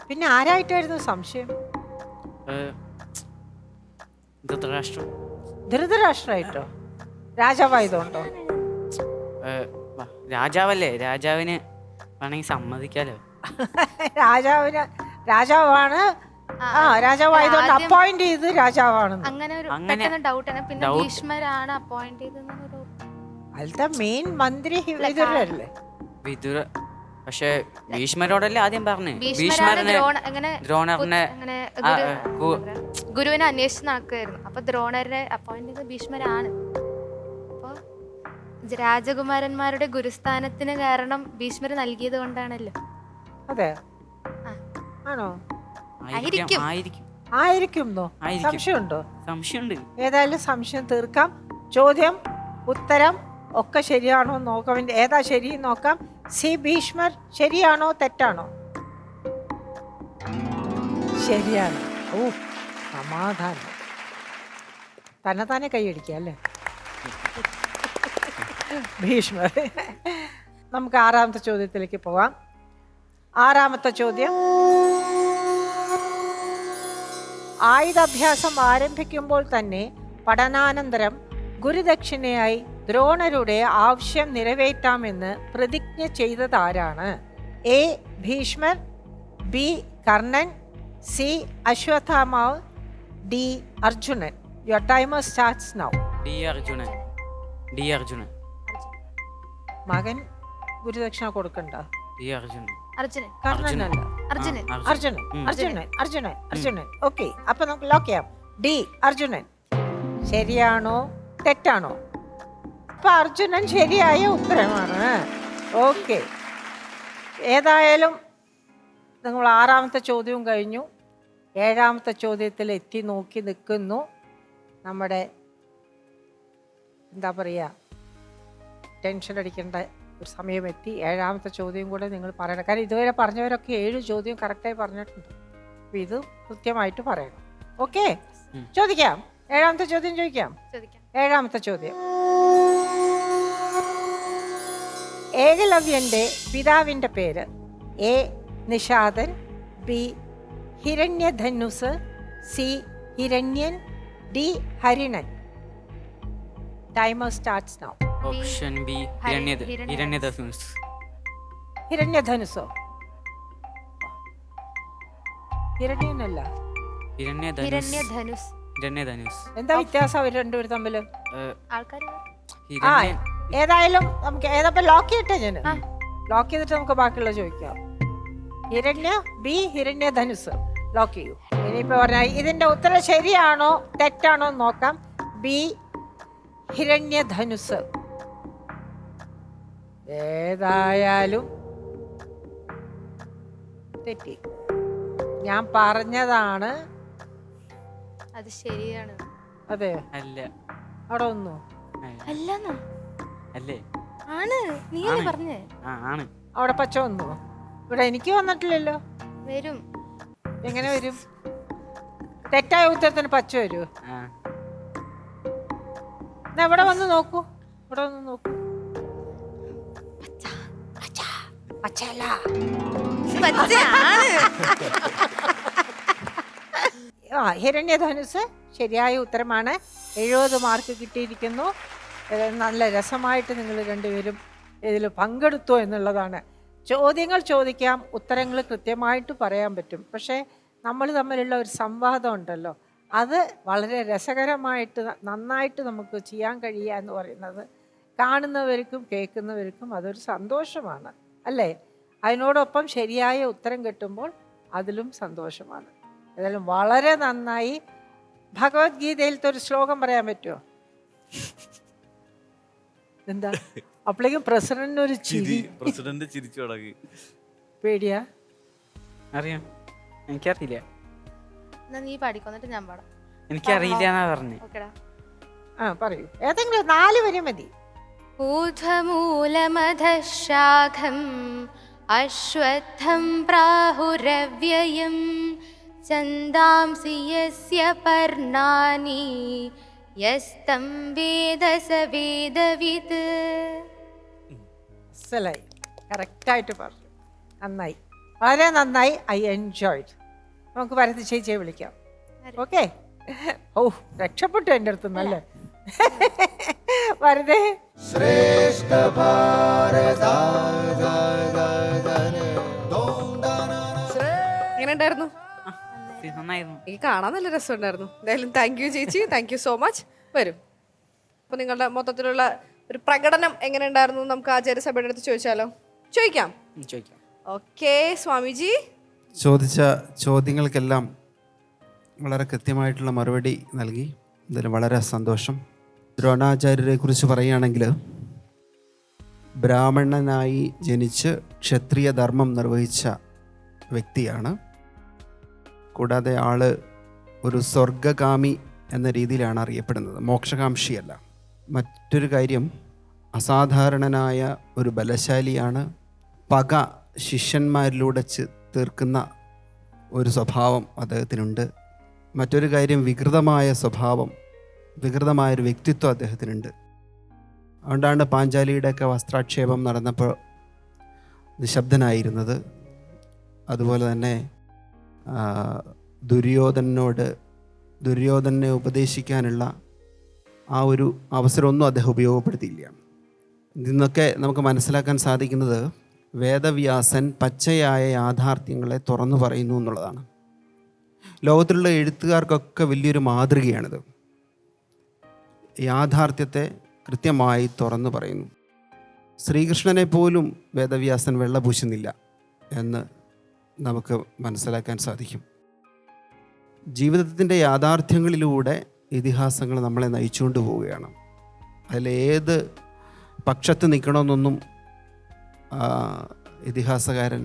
പിന്നെ ആരായിട്ടായിരുന്നു സംശയം? ധൃതരാഷ്ട്രമായിട്ടോ? രാജാവായതുകൊണ്ടോ? രാജാവല്ലേ, രാജാവിന് വേണമെങ്കിൽ സമ്മതിക്കാലോ. രാജാവാണ്. രാജാവായതുകൊണ്ട് അപ്പോയിന്റ് ചെയ്ത് രാജാവാണ്. അങ്ങനെ ഒരു പെട്ടെന്ന് ഡൗട്ടാണ്. പിന്നെ ഭീഷ്മരാണ് അപ്പോയിന്റ് ചെയ്തത്. അതിലത്തെ മെയിൻ മന്ത്രി വിതുരല്ലേ? വിതുര. പക്ഷെ ഭീഷ്മരോടല്ലേ ആദ്യം പറഞ്ഞു. ഭീഷ്മരനെ ദ്രോണറിനെ ഗുരുവിനെ അന്വേഷിച്ച് നടക്കുമായിരുന്നു. അപ്പൊ ദ്രോണരെ അപ്പോയിന്റ് ചെയ്തത് ഭീഷ്മരാണ്. അപ്പൊ രാജകുമാരന്മാരുടെ ഗുരുസ്ഥാനത്തിന് കാരണം ഭീഷ്മര് നൽകിയത് കൊണ്ടാണല്ലോ. അതെ, ആണോ? ആയിരിക്കും. സംശയമുണ്ടോ? സംശയമുണ്ട്. ഏതായാലും സംശയം തീർക്കാം. ചോദ്യം ഉത്തരം ഒക്കെ ശരിയാണോ നോക്കാം. ഏതാ ശരി നോക്കാം. സി ഭീഷ്മർ ശരിയാണോ തെറ്റാണോ? ശരിയാണ്. ഓ, സമാധാനം. തന്നെ കൈയടിക്കുക അല്ലേ ഭീഷ്മർ. നമുക്ക് 6ാമത്തെ ചോദ്യത്തിലേക്ക് പോവാം. 6ാമത്തെ ചോദ്യം. ആയുധാഭ്യാസം ആരംഭിക്കുമ്പോൾ തന്നെ പഠനാനന്തരം ഗുരുദക്ഷിണയായി ദ്രോണരുടെ ആവശ്യം നിറവേറ്റാമെന്ന് പ്രതിജ്ഞ ചെയ്തതാരാണ്? A Bhishmar, B Karnan, C Ashwatthamav, D Arjunan. Your timer starts now. D Arjunan. മകൻ ഗുരുദക്ഷിണ കൊടുക്കണ്ട. അർജുനൻ. ഓക്കെ, അപ്പൊ നമുക്ക് ലോക്ക് ചെയ്യാം. ഡി അർജുനൻ. ശരിയാണോ തെറ്റാണോ? അപ്പൊ അർജുനൻ ശരിയായ ഉത്തരമാണ്. ഓക്കെ, ഏതായാലും നിങ്ങൾ 6ാമത്തെ ചോദ്യവും കഴിഞ്ഞു. 7ാമത്തെ ചോദ്യത്തിൽ എത്തി നോക്കി നിൽക്കുന്നു. നമ്മുടെ എന്താ പറയുക, ടെൻഷൻ അടിക്കേണ്ട ഒരു സമയം എത്തി. 7ാമത്തെ ചോദ്യം കൂടെ നിങ്ങൾ പറയണം. കാരണം ഇതുവരെ പറഞ്ഞവരൊക്കെ 7 ചോദ്യം കറക്റ്റായി പറഞ്ഞിട്ടുണ്ട്. അപ്പം ഇത് കൃത്യമായിട്ട് പറയണം. ഓക്കെ, ചോദിക്കാം. 7ാമത്തെ ചോദ്യം ചോദിക്കാം. 7ാമത്തെ ചോദ്യം. ഏകലവ്യന്റെ പിതാവിന്റെ പേര്? A Nishadan, B Hiranyadhanus, C Hiranyan, D Harinan? Timer starts now. Option B Hiranyadhanus. ഹിരണ്യധനുസോ? ഹിരണ്യനല്ല. ഹിരണ്യധനുസ്. എന്താ വ്യത്യാസം അവർ രണ്ടുപേരും തമ്മില്? ആൾക്കാർ ആ, ഏതായാലും നമുക്ക് ഏതപ്പം ലോക്ക് ചെയ്യട്ടെ ഞാൻ. ലോക്ക് ചെയ്തിട്ട് നമുക്ക് ബാക്കിയുള്ള ചോദിക്കാം. ഹിരണ്യധനുസ് ലോക്ക് ചെയ്യൂ. ഇനിയിപ്പോ പറഞ്ഞാൽ ഇതിന്റെ ഉത്തരം ശരിയാണോ തെറ്റാണോ എന്ന് നോക്കാം. ബി ഹിരണ്യധനുസ്. ഏതായാലും തെറ്റി. ഞാൻ പറഞ്ഞതാണ്. അത് ശരിയാണ്. അതെ, അല്ല. അവിടെ ഒന്നു അല്ലെന്നോ? അല്ലേ? ആണ്. നീയല്ലേ പറഞ്ഞേ? ആണ്. അവിടെ പച്ച വന്നു. ഇവിടെ എനിക്ക് വന്നിട്ടില്ലല്ലോ. വരും. എങ്ങനെ വരും? തെറ്റായ ഉത്തരത്തിന് പച്ച വരൂ. ഇവിടെ വന്ന് നോക്കൂ. ഇവിടെ വന്ന് നോക്കൂ. പച്ചയല്ല. ഹിരണ്യധനുസ് ശരിയായ ഉത്തരമാണ്. 70 മാർക്ക് കിട്ടിയിരിക്കുന്നു. നല്ല രസമായിട്ട് നിങ്ങൾ രണ്ടുപേരും ഇതിൽ പങ്കെടുത്തോ എന്നുള്ളതാണ്. ചോദ്യങ്ങൾ ചോദിക്കാം, ഉത്തരങ്ങൾ കൃത്യമായിട്ട് പറയാൻ പറ്റും. പക്ഷേ നമ്മൾ തമ്മിലുള്ള ഒരു സംവാദം ഉണ്ടല്ലോ, അത് വളരെ രസകരമായിട്ട് നന്നായിട്ട് നമുക്ക് ചെയ്യാൻ കഴിയുക എന്ന് പറയുന്നത് കാണുന്നവർക്കും കേൾക്കുന്നവർക്കും അതൊരു സന്തോഷമാണ്, അല്ലേ? അതിനോടൊപ്പം ശരിയായ ഉത്തരം കിട്ടുമ്പോൾ അതിലും സന്തോഷമാണ്. ഏതായാലും വളരെ നന്നായി. ഭഗവത്ഗീതയിലത്തെ ഒരു ശ്ലോകം പറയാൻ പറ്റുമോ? എന്താ അപ്പോഴേക്കും പ്രസിഡന്റിന് ഒരു ചിരി. പ്രസിഡന്റ് ചിരിച്ചു തുടങ്ങി. പേടിയാ? അറിയാം. എനിക്കറിയില്ല. എന്നാ നീ പാടിക്കോ, എന്നിട്ട് ഞാൻ പാടാം. എനിക്കറിയില്ല എന്നാ പറഞ്ഞേ. ഓക്കെടാ. ആ പറയൂ. ഏതെങ്കിലും 4 വരി മതി. ഊർധ്വമൂലമധഃശാഖം അശ്വത്ഥം പ്രാഹുരവ്യയം ഛന്ദാംസി യസ്യ പർണാനി യസ്തം വേദ സ വേദവിത്. മനസ്സിലായി, കറക്റ്റായിട്ട് പറഞ്ഞു. നന്നായി, വളരെ നന്നായി. I enjoyed. നമുക്ക് ഭരത് ചേച്ചിയെ വിളിക്കാം. ഓക്കെ. ഓ, രക്ഷപ്പെട്ടു എൻ്റെ അടുത്ത്. നല്ല ഭരതേ. എങ്ങനെ ഉണ്ടായിരുന്നു? നന്നായിരുന്നു. ഈ കാണാൻ നല്ല രസമുണ്ടായിരുന്നു. എന്തായാലും താങ്ക് യു ചേച്ചി, താങ്ക് യു സോ മച്ച്. വരും. അപ്പൊ നിങ്ങളുടെ മൊത്തത്തിലുള്ള ഒരു പ്രകടനം എങ്ങനെ ഉണ്ടായിരുന്നു നമുക്ക് ആചാര്യസഭയുടെ അടുത്ത് ചോദിച്ചാലോ? ചോദിക്കാം. ഓക്കെ സ്വാമിജി. ചോദിച്ച ചോദ്യങ്ങൾക്കെല്ലാം വളരെ കൃത്യമായിട്ടുള്ള മറുപടി നൽകി. ഇതിന് വളരെ സന്തോഷം. ദ്രോണാചാര്യരെ കുറിച്ച് പറയുകയാണെങ്കിൽ ബ്രാഹ്മണനായി ജനിച്ച് ക്ഷത്രിയ ധർമ്മം നിർവഹിച്ച വ്യക്തിയാണ്. കൂടാതെ ആള് ഒരു സ്വർഗകാമി എന്ന രീതിയിലാണ് അറിയപ്പെടുന്നത്, മോക്ഷകാംക്ഷിയല്ല. മറ്റൊരു കാര്യം, അസാധാരണനായ ഒരു ബലശാലിയാണ്. പക ശിഷ്യന്മാരിലൂടെ തീർക്കുന്ന ഒരു സ്വഭാവം അദ്ദേഹത്തിനുണ്ട്. മറ്റൊരു കാര്യം, വികൃതമായ സ്വഭാവം, വികൃതമായൊരു വ്യക്തിത്വം അദ്ദേഹത്തിനുണ്ട്. അതുകൊണ്ടാണ് പാഞ്ചാലിയുടെയൊക്കെ വസ്ത്രാക്ഷേപം നടന്നപ്പോൾ നിശബ്ദനായിരുന്നത്. അതുപോലെ തന്നെ ദുര്യോധനെ ഉപദേശിക്കാനുള്ള ആ ഒരു അവസരമൊന്നും അദ്ദേഹം ഉപയോഗപ്പെടുത്തിയില്ല. ഇതിൽ നിന്നൊക്കെ നമുക്ക് മനസ്സിലാക്കാൻ സാധിക്കുന്നത് വേദവ്യാസൻ പച്ചയായ യാഥാർത്ഥ്യങ്ങളെ തുറന്നു പറയുന്നു എന്നുള്ളതാണ്. ലോകത്തിലുള്ള എഴുത്തുകാർക്കൊക്കെ വലിയൊരു മാതൃകയാണിത്. യാഥാർത്ഥ്യത്തെ കൃത്യമായി തുറന്നു പറയുന്നു. ശ്രീകൃഷ്ണനെ പോലും വേദവ്യാസൻ വെള്ളപൂശുന്നില്ല എന്ന് നമുക്ക് മനസ്സിലാക്കാൻ സാധിക്കും. ജീവിതത്തിൻ്റെ യാഥാർത്ഥ്യങ്ങളിലൂടെ ഇതിഹാസങ്ങൾ നമ്മളെ നയിച്ചുകൊണ്ട് പോവുകയാണ്. അതിലേത് പക്ഷത്ത് നിൽക്കണമെന്നൊന്നും ഇതിഹാസകാരൻ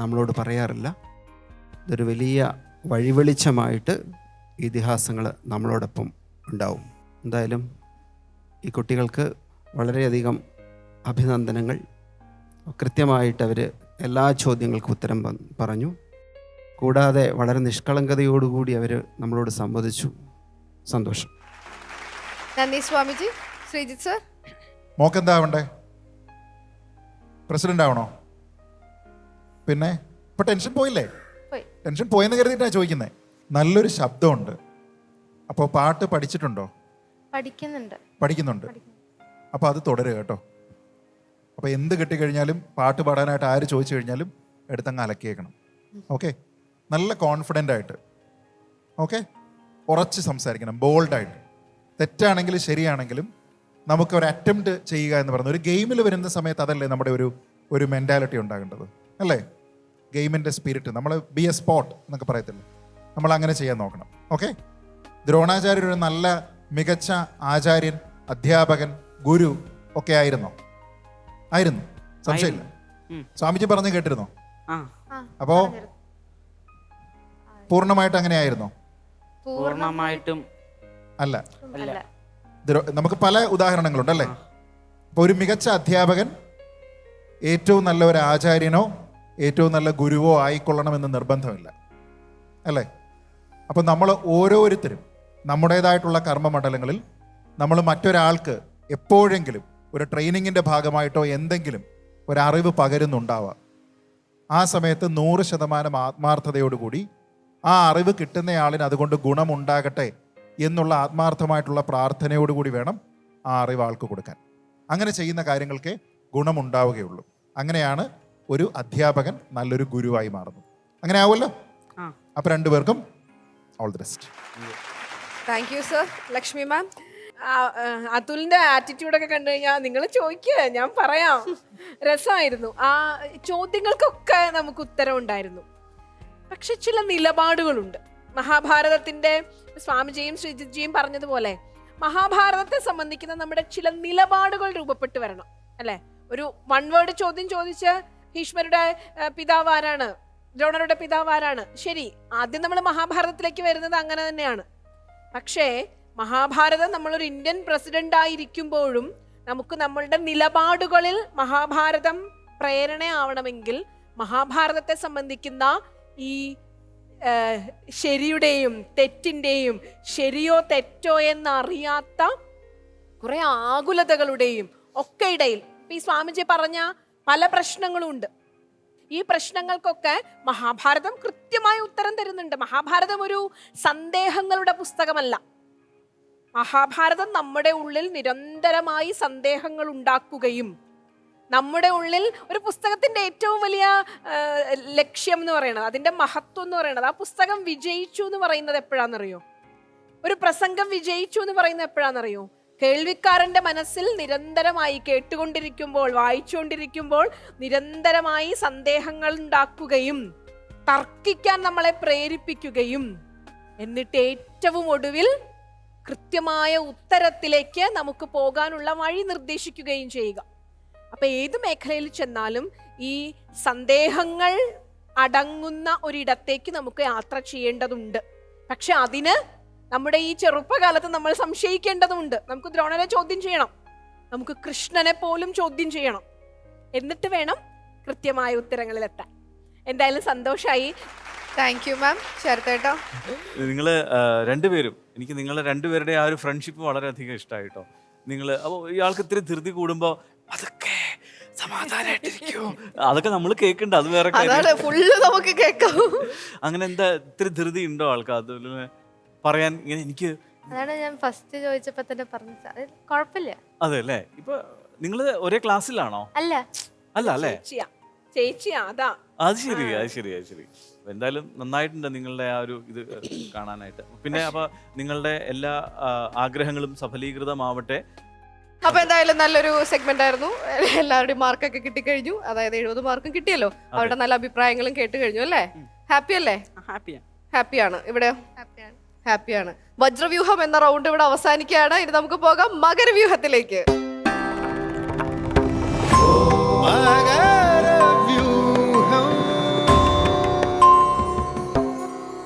നമ്മളോട് പറയാറില്ല. ഇതൊരു വലിയ വഴിവെളിച്ചമായിട്ട് ഇതിഹാസങ്ങൾ നമ്മളോടൊപ്പം ഉണ്ടാവും. എന്തായാലും ഈ കുട്ടികൾക്ക് വളരെയധികം അഭിനന്ദനങ്ങൾ. കൃത്യമായിട്ട് അവർ എല്ലാ ചോദ്യങ്ങൾക്കും ഉത്തരം പറഞ്ഞു. കൂടാതെ വളരെ നിഷ്കളങ്കതയോടുകൂടി അവർ നമ്മളോട് സംവദിച്ചു. സന്തോഷം. നന്ദി സ്വാമിജി. ശ്രീജിത്ത് സർ. മോക്കെന്താ ആവണ്ടേ? പ്രസിഡന്റ് ആവണോ? പിന്നെ ഇപ്പൊ ടെൻഷൻ പോയില്ലേ? ടെൻഷൻ പോയെന്ന് കരുതിയിട്ടാണ് ചോദിക്കുന്നത്. നല്ലൊരു ശബ്ദമുണ്ട്, അപ്പോൾ പാട്ട് പഠിച്ചിട്ടുണ്ടോ? പഠിക്കുന്നുണ്ട്. പഠിക്കുന്നുണ്ട്. അപ്പോൾ അത് തുടരുക കേട്ടോ. അപ്പോൾ എന്ത് കിട്ടിക്കഴിഞ്ഞാലും പാട്ട് പാടാനായിട്ട് ആര് ചോദിച്ചു കഴിഞ്ഞാലും എടുത്തങ്ങ് അലക്കിയേക്കണം. ഓക്കെ? നല്ല കോൺഫിഡൻ്റ് ആയിട്ട്, ഓക്കെ, ഉറച്ച് സംസാരിക്കണം, ബോൾഡായിട്ട്. തെറ്റാണെങ്കിലും ശരിയാണെങ്കിലും നമുക്ക് ഒരു അറ്റംപ്റ്റ് ചെയ്യുക എന്ന് പറയുന്നത് ഒരു ഗെയിമിൽ വരുന്ന സമയത്ത് അതല്ലേ നമ്മുടെ ഒരു മെൻറ്റാലിറ്റി ഉണ്ടാകേണ്ടത്, അല്ലേ? ഗെയിമിൻ്റെ സ്പിരിറ്റ്, നമ്മൾ ബി എ സ്പോട്ട് എന്നൊക്കെ പറയത്തില്ലേ, നമ്മൾ അങ്ങനെ ചെയ്യാൻ നോക്കണം. ഓക്കെ? ദ്രോണാചാര്യർ ഒരു നല്ല മികച്ച ആചാര്യൻ, അധ്യാപകൻ, ഗുരു ഒക്കെ ആയിരുന്നു. സംശയമില്ല. സ്വാമിജി പറഞ്ഞു കേട്ടിരുന്നോ? അപ്പോ പൂർണ്ണമായിട്ട് അങ്ങനെ ആയിരുന്നോ? പൂർണ്ണമായിട്ടും അല്ല. അല്ല. നമുക്ക് പല ഉദാഹരണങ്ങളുണ്ട്, അല്ലേ? അപ്പൊ ഒരു മികച്ച അധ്യാപകൻ ഏറ്റവും നല്ല ഒരു ആചാര്യനോ ഏറ്റവും നല്ല ഗുരുവോ ആയിക്കൊള്ളണമെന്ന് നിർബന്ധമില്ല, അല്ലേ? അപ്പൊ നമ്മൾ ഓരോരുത്തരും നമ്മുടേതായിട്ടുള്ള കർമ്മമണ്ഡലങ്ങളിൽ നമ്മൾ മറ്റൊരാൾക്ക് എപ്പോഴെങ്കിലും ഒരു ട്രെയിനിങ്ങിൻ്റെ ഭാഗമായിട്ടോ എന്തെങ്കിലും ഒരറിവ് പകരുന്നുണ്ടാവാം. ആ സമയത്ത് 100% ആത്മാർത്ഥതയോടുകൂടി ആ അറിവ് കിട്ടുന്നയാളിന് അതുകൊണ്ട് ഗുണമുണ്ടാകട്ടെ എന്നുള്ള ആത്മാർത്ഥമായിട്ടുള്ള പ്രാർത്ഥനയോടുകൂടി വേണം ആ അറിവ് ആൾക്ക് കൊടുക്കാൻ. അങ്ങനെ ചെയ്യുന്ന കാര്യങ്ങൾക്ക് ഗുണമുണ്ടാവുകയുള്ളൂ. അങ്ങനെയാണ് ഒരു അധ്യാപകൻ നല്ലൊരു ഗുരുവായി മാറുന്നത്. അങ്ങനെ ആവുമല്ലോ? അപ്പം രണ്ടുപേർക്കും all the best. Thank you sir. Lakshmi ma'am, അതുലിന്റെ ആറ്റിറ്റ്യൂഡൊക്കെ കണ്ടു കഴിഞ്ഞാൽ നിങ്ങൾ ചോദിക്കുക, ഞാൻ പറയാം. രസമായിരുന്നു. ആ ചോദ്യങ്ങൾക്കൊക്കെ നമുക്ക് ഉത്തരം ഉണ്ടായിരുന്നു. പക്ഷെ ചില നിലപാടുകളുണ്ട്. മഹാഭാരതത്തിന്റെ സ്വാമിജിയും ശ്രീജിത്ജിയും പറഞ്ഞതുപോലെ മഹാഭാരതത്തെ സംബന്ധിക്കുന്ന നമ്മുടെ ചില നിലപാടുകൾ രൂപപ്പെട്ടു വരണം, അല്ലെ? ഒരു വൺ വേർഡ് ചോദ്യം ചോദിച്ച് ഭീഷ്മരുടെ പിതാവ് ആരാണ്, ദ്രോണരുടെ പിതാവ് ആരാണ്, ശരി, ആദ്യം നമ്മൾ മഹാഭാരതത്തിലേക്ക് വരുന്നത് അങ്ങനെ തന്നെയാണ്. പക്ഷേ മഹാഭാരതം നമ്മളൊരു ഇന്ത്യൻ പ്രസിഡന്റ് ആയിരിക്കുമ്പോഴും നമുക്ക് നമ്മളുടെ നിലപാടുകളിൽ മഹാഭാരതം പ്രേരണയാവണമെങ്കിൽ മഹാഭാരതത്തെ സംബന്ധിക്കുന്ന ഈ ശരിയുടെയും തെറ്റിൻ്റെയും, ശരിയോ തെറ്റോ എന്നറിയാത്ത കുറെ ആകുലതകളുടെയും ഒക്കെ ഇടയിൽ ഈ സ്വാമിജി പറഞ്ഞ പല പ്രശ്നങ്ങളും ഉണ്ട്. ഈ പ്രശ്നങ്ങൾക്കൊക്കെ മഹാഭാരതം കൃത്യമായ ഉത്തരം തരുന്നുണ്ട്. മഹാഭാരതം ഒരു സന്ദേഹങ്ങളുടെ പുസ്തകമല്ല. മഹാഭാരതം നമ്മുടെ ഉള്ളിൽ നിരന്തരമായി സന്ദേഹങ്ങൾ ഉണ്ടാക്കുകയും നമ്മുടെ ഉള്ളിൽ ഒരു പുസ്തകത്തിന്റെ ഏറ്റവും വലിയ ലക്ഷ്യം എന്ന് പറയുന്നത്, അതിന്റെ മഹത്വം എന്ന് പറയുന്നത്, ആ പുസ്തകം വിജയിച്ചു എന്ന് പറയുന്നത് എപ്പോഴാണെന്നറിയോ? ഒരു പ്രസംഗം വിജയിച്ചു എന്ന് പറയുന്നത് എപ്പോഴാണെന്നറിയോ? കേൾവിക്കാരന്റെ മനസ്സിൽ നിരന്തരമായി കേട്ടുകൊണ്ടിരിക്കുമ്പോൾ, വായിച്ചുകൊണ്ടിരിക്കുമ്പോൾ നിരന്തരമായി സന്ദേഹങ്ങൾ ഉണ്ടാക്കുകയും തർക്കിക്കാൻ നമ്മളെ പ്രേരിപ്പിക്കുകയും എന്നിട്ട് ഏറ്റവും ഒടുവിൽ കൃത്യമായ ഉത്തരത്തിലേക്ക് നമുക്ക് പോകാനുള്ള വഴി നിർദ്ദേശിക്കുകയും ചെയ്യുക. അപ്പൊ ഏത് മേഖലയിൽ ചെന്നാലും ഈ സന്ദേഹങ്ങൾ അടങ്ങുന്ന ഒരിടത്തേക്ക് നമുക്ക് യാത്ര ചെയ്യേണ്ടതുണ്ട്. പക്ഷെ അതിന് നമ്മുടെ ഈ ചെറുപ്പകാലത്ത് നമ്മൾ സംശയിക്കേണ്ടതുണ്ട്. നമുക്ക് ദ്രോണനെ ചോദ്യം ചെയ്യണം, നമുക്ക് കൃഷ്ണനെ പോലും ചോദ്യം ചെയ്യണം, എന്നിട്ട് വേണം കൃത്യമായ ഉത്തരങ്ങളിലെത്താൻ. എന്തായാലും സന്തോഷമായി. Thank you ma'am. ശരത്തേട്ടോ? നിങ്ങൾ രണ്ടുപേരും, എനിക്ക് നിങ്ങളുടെ രണ്ടുപേരുടെ ആ ഒരു ഫ്രണ്ട്ഷിപ്പ് വളരെയധികം ഇഷ്ടമായിട്ടോ. നിങ്ങൾ അപ്പോൾ ഇയാൾക്ക് ഇത്തിരി ധൃതി കൂടുമ്പോൾ അതൊക്കെ സമാധാനമായിട്ടിരിക്കൂ, അതൊക്കെ നമ്മൾ കേൾക്കണ്ട, അത് വേറെ കാര്യം. ഫുള്ള് നമുക്ക് കേൾക്കാം. അങ്ങനെ എന്താ ഇത്തിരി ധൃതി ഉണ്ടോ ആൾക്ക് അതുപോലെ പറയാൻ? ഇങ്ങനെ എനിക്ക് അതാണ് ഞാൻ ഫസ്റ്റ് ചോദിച്ചപ്പോ തന്നെ പറഞ്ഞത്. അത് കുഴപ്പമില്ല. അതെ അല്ലേ? ഇപ്പൊ നിങ്ങൾ ഒരേ ക്ലാസ്സിലാണോ? അല്ല അല്ല അല്ലേ? ചേച്ചിയാ. അതാ. അത് ശരി. എന്തായാലും നന്നായിട്ടുണ്ട് നിങ്ങളുടെ ആ ഒരു ഇത് കാണാനായിട്ട്. പിന്നെ അപ്പൊ നിങ്ങളുടെ എല്ലാ ആഗ്രഹങ്ങളും സഫലീകൃതമാവട്ടെ. അപ്പൊ എന്തായാലും നല്ലൊരു സെഗ്മെന്റ് ആയിരുന്നു. എല്ലാവരുടെയും മാർക്കൊക്കെ കിട്ടിക്കഴിഞ്ഞു. അതായത് 70 മാർക്കും കിട്ടിയല്ലോ. അവരുടെ നല്ല അഭിപ്രായങ്ങളും കേട്ട് കഴിഞ്ഞു അല്ലേ? ഹാപ്പി അല്ലേ? ഹാപ്പിയാണ്. ഇവിടെയോ? ഹാപ്പിയാണ്. വജ്രവ്യൂഹം എന്ന റൗണ്ട് ഇവിടെ അവസാനിക്കുകയാണ്. ഇനി നമുക്ക് പോകാം മകരവ്യൂഹത്തിലേക്ക്.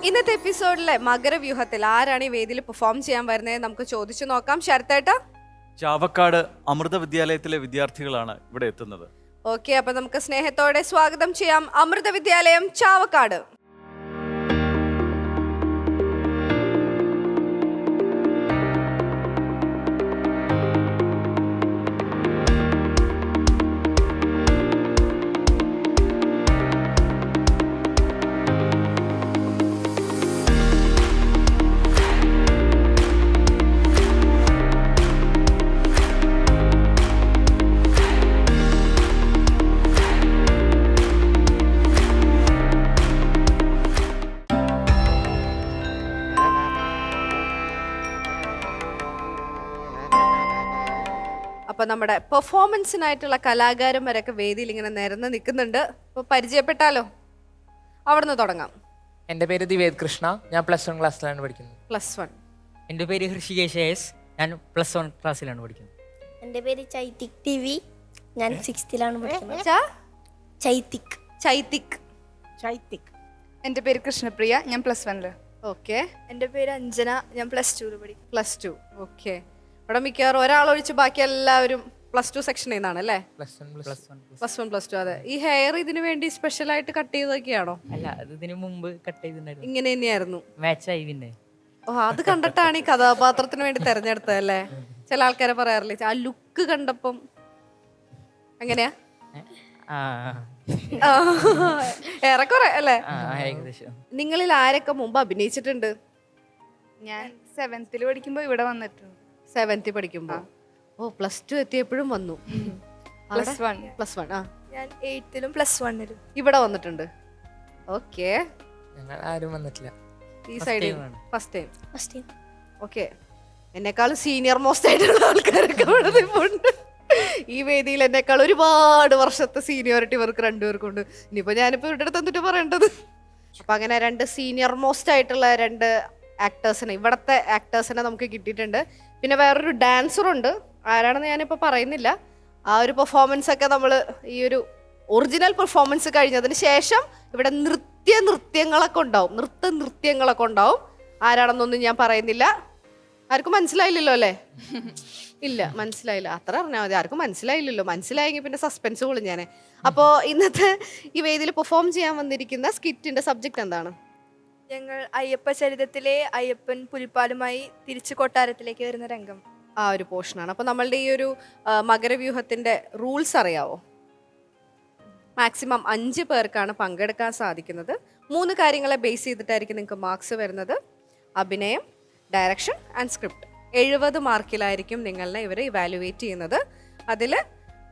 ഇന്നത്തെ എപ്പിസോഡിലെ മകരവ്യൂഹത്തിൽ ആരാണ് ഈ വേദിയിൽ പെർഫോം ചെയ്യാൻ വരുന്നത് നമുക്ക് ചോദിച്ചു നോക്കാം. ശരത്തേട്ടാ? ചാവക്കാട് അമൃത വിദ്യാലയത്തിലെ വിദ്യാർത്ഥികളാണ് ഇവിടെ എത്തുന്നത്. ഓക്കെ, അപ്പൊ നമുക്ക് സ്നേഹത്തോടെ സ്വാഗതം ചെയ്യാം അമൃത വിദ്യാലയം ചാവക്കാട്. അപ്പൊ നമ്മുടെ പെർഫോമൻസിനായിട്ടുള്ള കലാകാരന്മാരൊക്കെ വേദിയിൽ ഇങ്ങനെ നിരന്ന് നിൽക്കുന്നുണ്ട്. അപ്പൊ പരിചയപ്പെട്ടാലോ? അവിടുന്ന് തുടങ്ങാം. എൻ്റെ പേര് ദിവേദ് കൃഷ്ണ. ഞാൻ +1 ക്ലാസ്സിലാണ് പഠിക്കുന്നത്. +1. എൻ്റെ പേര് ഹൃഷികേശ് എസ്. ഞാൻ +1 ക്ലാസ്സിലാണ് പഠിക്കുന്നത്. എൻ്റെ പേര് ചൈതിക് TV. ഞാൻ 6th പഠിക്കുന്നത്. ചൈതിക്. ചൈത്തിക്. എൻ്റെ പേര് കൃഷ്ണപ്രിയ. ഞാൻ +1. ഓക്കെ. എൻ്റെ പേര് അഞ്ജന. ഞാൻ +2 പഠിക്കും. +2. ഓക്കെ. ഇവിടെ മിക്കവാറും ഒരാളൊഴിച്ച് ബാക്കി എല്ലാവരും +2 സെക്ഷനിൽ നിന്നാണ് അല്ലേ? +1 +2. അതെ. ഈ ഹെയർ ഇതിനു വേണ്ടി സ്പെഷ്യൽ ആയിട്ട് കട്ട് ചെയ്തൊക്കെയാണോ? അല്ല, അത് ഇതിനു മുമ്പ് കട്ട് ചെയ്തിട്ടുണ്ടായിരുന്നു. ഇങ്ങനെ തന്നെയായിരുന്നു? മാച്ചായി പിന്നെ. ഓ, അത് കണ്ടിട്ടാണ് ഈ കഥാപാത്രത്തിന് വേണ്ടി തെരഞ്ഞെടുത്തത് അല്ലേ? ചില ആൾക്കാരെ പറയാറില്ലേ, ആ ലുക്ക് കണ്ടപ്പം എങ്ങനെയാ? ആ, ഏറെക്കുറെ അല്ലേ? ഏകദേശം. നിങ്ങളിൽ ആരൊക്കെ മുമ്പ് അഭിനയിച്ചിട്ടുണ്ട്? ഞാൻ 7th പഠിക്കുമ്പോൾ ഇവിടെ വന്നിട്ടുണ്ട്. 7th പഠിക്കുമ്പോ? ഓ, +2 എത്തിയപ്പോഴും വന്നു. +1. +1. ആ, ഞാൻ 8th +1 ഇവിടെ വന്നിട്ടുണ്ട്. ഓക്കെ. ഞങ്ങൾ ആരും വന്നിട്ടില്ല. ഈ സൈഡിൽ time ആണ്. First time. First time. Okay. എന്നെക്കാളും സീനിയർ മോസ്റ്റ് ആയിട്ടുള്ള ആൾക്കാരൊക്കെ ഇവിടെ നിൽപ്പുണ്ട്. ഈ വേദിയിൽ എന്നെക്കാൾ ഒരുപാട് വർഷത്തെ സീനിയോറിറ്റി ഇവർക്ക് രണ്ടുപേർക്കുണ്ട്. ഇനിയിപ്പോ ഞാനിപ്പോ ഇവിടെ അടുത്ത് എന്നിട്ട് പറയേണ്ടത്. അപ്പൊ അങ്ങനെ 2 സീനിയർ മോസ്റ്റ് ആയിട്ടുള്ള 2 ആക്ടേഴ്സിനെ, ഇവിടത്തെ ആക്ടേഴ്സിനെ നമുക്ക് കിട്ടിയിട്ടുണ്ട്. പിന്നെ വേറൊരു ഡാൻസറുണ്ട്. ആരാണെന്ന് ഞാനിപ്പോൾ പറയുന്നില്ല. ആ ഒരു പെർഫോമൻസ് ഒക്കെ നമ്മൾ ഈ ഒരു ഒറിജിനൽ പെർഫോമൻസ് കഴിഞ്ഞതിന് ശേഷം ഇവിടെ നൃത്യങ്ങളൊക്കെ ഉണ്ടാവും. ആരാണെന്നൊന്നും ഞാൻ പറയുന്നില്ല. ആർക്കും മനസ്സിലായില്ലല്ലോ അല്ലേ? ഇല്ല, മനസ്സിലായില്ല. അത്ര അറിഞ്ഞാൽ മതി. ആർക്കും മനസ്സിലായില്ലല്ലോ. മനസ്സിലായെങ്കിൽ പിന്നെ സസ്പെൻസ് പൊളിഞ്ഞാനെ. അപ്പോൾ ഇന്നത്തെ ഈ വേദിയിൽ പെർഫോം ചെയ്യാൻ വന്നിരിക്കുന്ന സ്കിറ്റിന്റെ സബ്ജക്റ്റ് എന്താണ്? ഞങ്ങൾ അയ്യപ്പ ചരിതത്തിലെ അയ്യപ്പൻ പുലിപ്പാലുമായി തിരിച്ചു കൊട്ടാരത്തിലേക്ക് വരുന്ന രംഗം. ആ ഒരു പോർഷനാണ്. അപ്പോൾ നമ്മളുടെ ഈ ഒരു മകരവ്യൂഹത്തിന്റെ റൂൾസ് അറിയാവോ? മാക്സിമം 5 പേർക്കാണ് പങ്കെടുക്കാൻ സാധിക്കുന്നത്. 3 കാര്യങ്ങളെ ബേസ് ചെയ്തിട്ടായിരിക്കും നിങ്ങൾക്ക് മാർക്സ് വരുന്നത്. അഭിനയം, ഡയറക്ഷൻ ആൻഡ് സ്ക്രിപ്റ്റ്. 70 മാർക്കിലായിരിക്കും നിങ്ങളെ ഇവർ ഇവാലുവേറ്റ് ചെയ്യുന്നത്. അതിൽ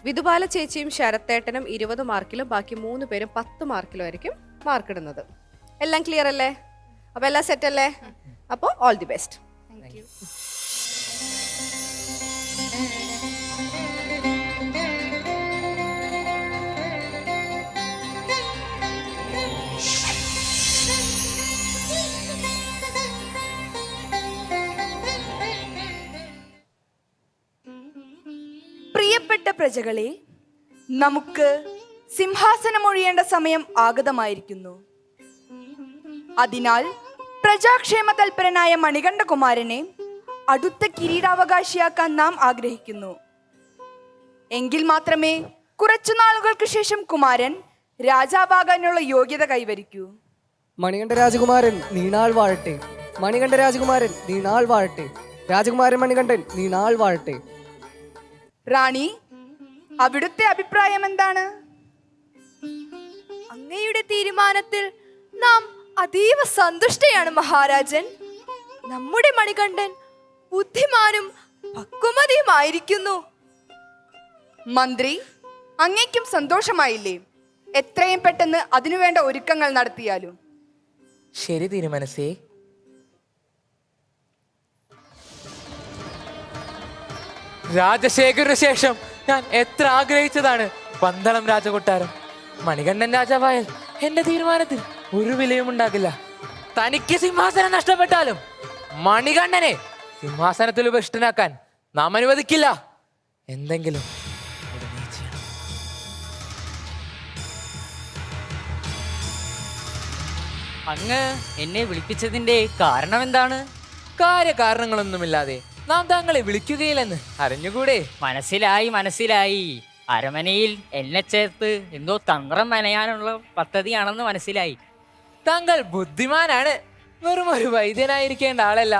വിധുബാല ചേച്ചിയും ശരത്തേട്ടനും 20 മാർക്കിലും ബാക്കി 3 പേരും 10 മാർക്കിലും ആയിരിക്കും മാർക്ക് ഇടുന്നത്. എല്ലാം ക്ലിയർ അല്ലേ? അപ്പോൾ എല്ലാം സെറ്റ് അല്ലേ? അപ്പോൾ all the best. Thank U. പ്രിയപ്പെട്ട പ്രജകളെ, നമുക്ക് സിംഹാസനമൊഴിയേണ്ട സമയം ആഗതമായിരിക്കുന്നു. അതിനാൽ പ്രജാക്ഷേമ തൽപരനായ മണികണ്ഠകുമാരനെ അടുത്ത കിരീടാവകാശിയാക്കാൻ നാം ആഗ്രഹിക്കുന്നു. എങ്കിൽ മാത്രമേ കുറച്ചു നാളുകൾക്ക് ശേഷം കുമാരൻ രാജാവാകാനുള്ള യോഗ്യത കൈവരിക്കൂ. മണികണ്ഠ രാജകുമാരൻ നീണാൾ വാഴട്ടെ. മണികണ്ഠ രാജകുമാരൻ നീണാൾ വാഴട്ടെ. രാജകുമാരൻ മണികണ്ഠൻ നീണാൾ വാഴട്ടെ. റാണി, അവിടുത്തെ അഭിപ്രായം എന്താണ്? അങ്ങയുടെ തീരുമാനത്തിൽ നാം അതീവ സന്തുഷ്ടയാണ് മഹാരാജൻ. നമ്മുടെ മണികണ്ഠൻ ബുദ്ധിമാനും പക്വമതിയുമായിരിക്കുന്നു. മന്ത്രി, അങ്ങേക്കും സന്തോഷമായില്ലേ? എത്രയും പെട്ടെന്ന് അതിനുവേണ്ട ഒരുക്കങ്ങൾ നടത്തിയാലും. ശരി തിരുമനസേ. രാജശേഖരന് ശേഷം ഞാൻ എത്ര ആഗ്രഹിച്ചതാണ് പന്തളം രാജകൊട്ടാരം. മണികണ്ഠൻ രാജാവായാൽ എന്റെ തീരുമാനത്തിൽ ഒരു വിലയും ഉണ്ടാകില്ല. തനിക്ക് സിംഹാസനം നഷ്ടപ്പെട്ടാലും മണികണ്ഠനെ സിംഹാസനത്തിൽ ഉപവിഷ്ടനാക്കാൻ നാം അനുവദിക്കില്ല. എന്തെങ്കിലും ഉടനെ ചെയ്യണം. അങ്ങ് എന്നെ വിളിപ്പിച്ചതിന്റെ കാരണം എന്താണ്? കാര്യകാരണങ്ങളൊന്നുമില്ലാതെ നാം താങ്കളെ വിളിക്കുകയില്ലെന്ന് അറിഞ്ഞുകൂടെ? മനസ്സിലായി. അരമനയിൽ എന്നെ ചേർത്ത് എന്തോ തന്ത്രം മെനയാനുള്ള പദ്ധതിയാണെന്ന് മനസ്സിലായി. താങ്കൾ ബുദ്ധിമാനാണ്. വെറും ഒരു വൈദ്യനായിരിക്കേണ്ട ആളല്ല.